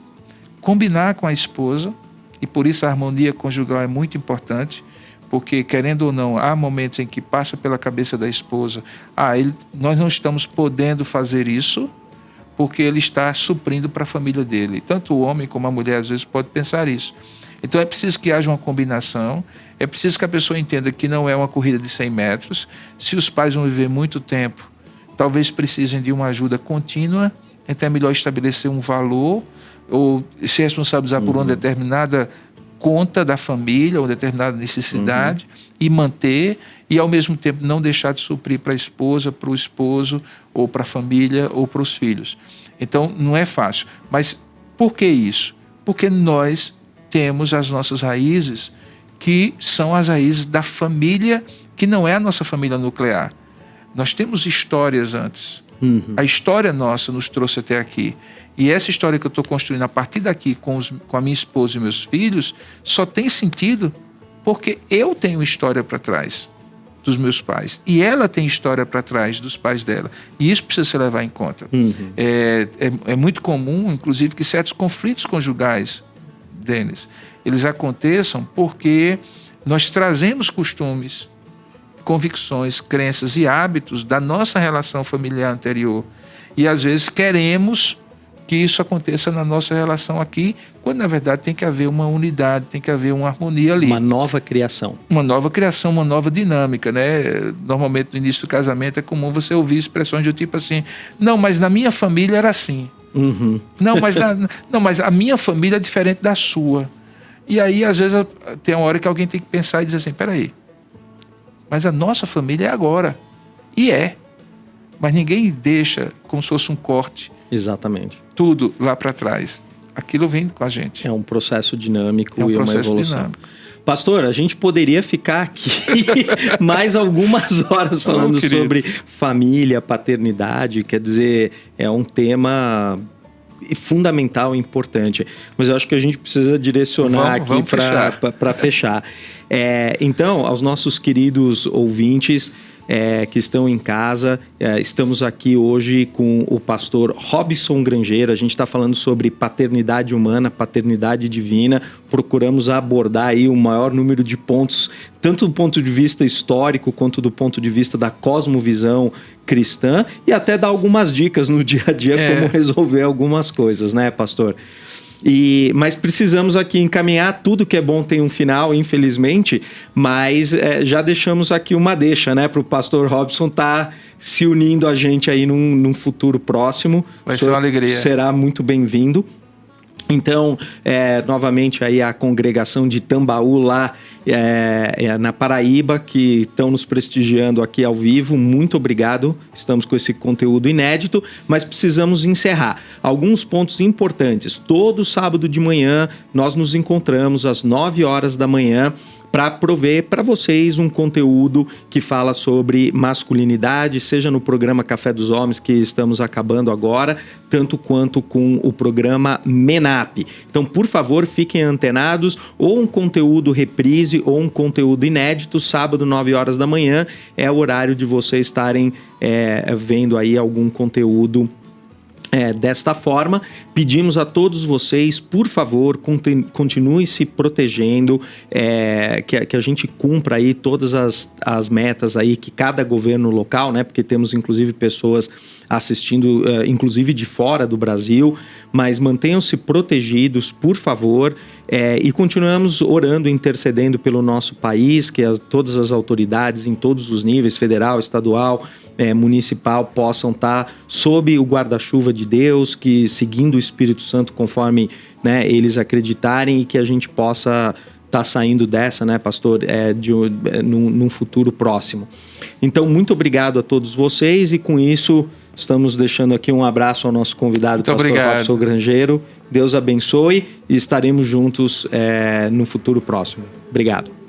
combinar com a esposa, e por isso a harmonia conjugal é muito importante, porque, querendo ou não, há momentos em que passa pela cabeça da esposa, nós não estamos podendo fazer isso, porque ele está suprindo para a família dele. Tanto o homem como a mulher, às vezes, pode pensar isso. Então, é preciso que haja uma combinação, é preciso que a pessoa entenda que não é uma corrida de 100 metros. Se os pais vão viver muito tempo, talvez precisem de uma ajuda contínua, então é melhor estabelecer um valor, ou se responsabilizar por uma determinada conta da família, ou determinada necessidade, e manter, e ao mesmo tempo não deixar de suprir para a esposa, para o esposo, ou para a família, ou para os filhos. Então, não é fácil. Mas por que isso? Porque nós temos as nossas raízes, que são as raízes da família, que não é a nossa família nuclear. Nós temos histórias antes. A história nossa nos trouxe até aqui. E essa história que eu estou construindo a partir daqui com a minha esposa e meus filhos só tem sentido porque eu tenho história para trás dos meus pais. E ela tem história para trás dos pais dela. E isso precisa ser levado em conta. É muito comum, inclusive, que certos conflitos conjugais, Denis, eles aconteçam porque nós trazemos costumes, convicções, crenças e hábitos da nossa relação familiar anterior. E, às vezes, queremos que isso aconteça na nossa relação aqui, quando, na verdade, tem que haver uma unidade, tem que haver uma harmonia ali. Uma nova criação. Uma nova criação, uma nova dinâmica, né? Normalmente, no início do casamento, é comum você ouvir expressões do tipo assim, não, mas na minha família era assim. Não, mas a minha família é diferente da sua. E aí, às vezes, tem uma hora que alguém tem que pensar e dizer assim, peraí, mas a nossa família é agora. E é. Mas ninguém deixa como se fosse um corte. Exatamente. Tudo lá para trás. Aquilo vem com a gente. É um processo dinâmico e uma evolução. Pastor, a gente poderia ficar aqui mais algumas horas falando sobre família, paternidade. Quer dizer, é um tema fundamental e importante. Mas eu acho que a gente precisa direcionar aqui para fechar. Então, aos nossos queridos ouvintes que estão em casa, estamos aqui hoje com o pastor Robson Grangeiro. A gente está falando sobre paternidade humana, paternidade divina. Procuramos abordar aí o maior número de pontos, tanto do ponto de vista histórico quanto do ponto de vista da cosmovisão cristã, e até dar algumas dicas no dia a dia como resolver algumas coisas, né, pastor? Mas precisamos aqui encaminhar. Tudo que é bom tem um final, infelizmente, mas já deixamos aqui uma deixa, né, para o pastor Robson estar se unindo a gente aí num futuro próximo. Vai ser uma alegria. Será muito bem-vindo. Então, novamente aí a congregação de Tambaú lá na Paraíba, que estão nos prestigiando aqui ao vivo, muito obrigado. Estamos com esse conteúdo inédito, mas precisamos encerrar. Alguns pontos importantes. Todo sábado de manhã nós nos encontramos às 9 horas da manhã para prover para vocês um conteúdo que fala sobre masculinidade, seja no programa Café dos Homens, que estamos acabando agora, tanto quanto com o programa MENAP. Então, por favor, fiquem antenados, ou um conteúdo reprise ou um conteúdo inédito, sábado, 9 horas da manhã, é o horário de vocês estarem vendo aí algum conteúdo desta forma. Pedimos a todos vocês, por favor, continuem se protegendo, que a gente cumpra aí todas as metas aí que cada governo local, né, porque temos inclusive pessoas assistindo, inclusive de fora do Brasil, mas mantenham-se protegidos, por favor, e continuamos orando e intercedendo pelo nosso país, que todas as autoridades em todos os níveis, federal, estadual, municipal, possam estar sob o guarda-chuva de Deus, que seguindo o Espírito Santo conforme, né, eles acreditarem, e que a gente possa estar saindo dessa, né, pastor, num futuro próximo. Então, muito obrigado a todos vocês, e com isso estamos deixando aqui um abraço ao nosso convidado, muito pastor obrigado. Robson Grangeiro. Deus abençoe e estaremos juntos no futuro próximo. Obrigado.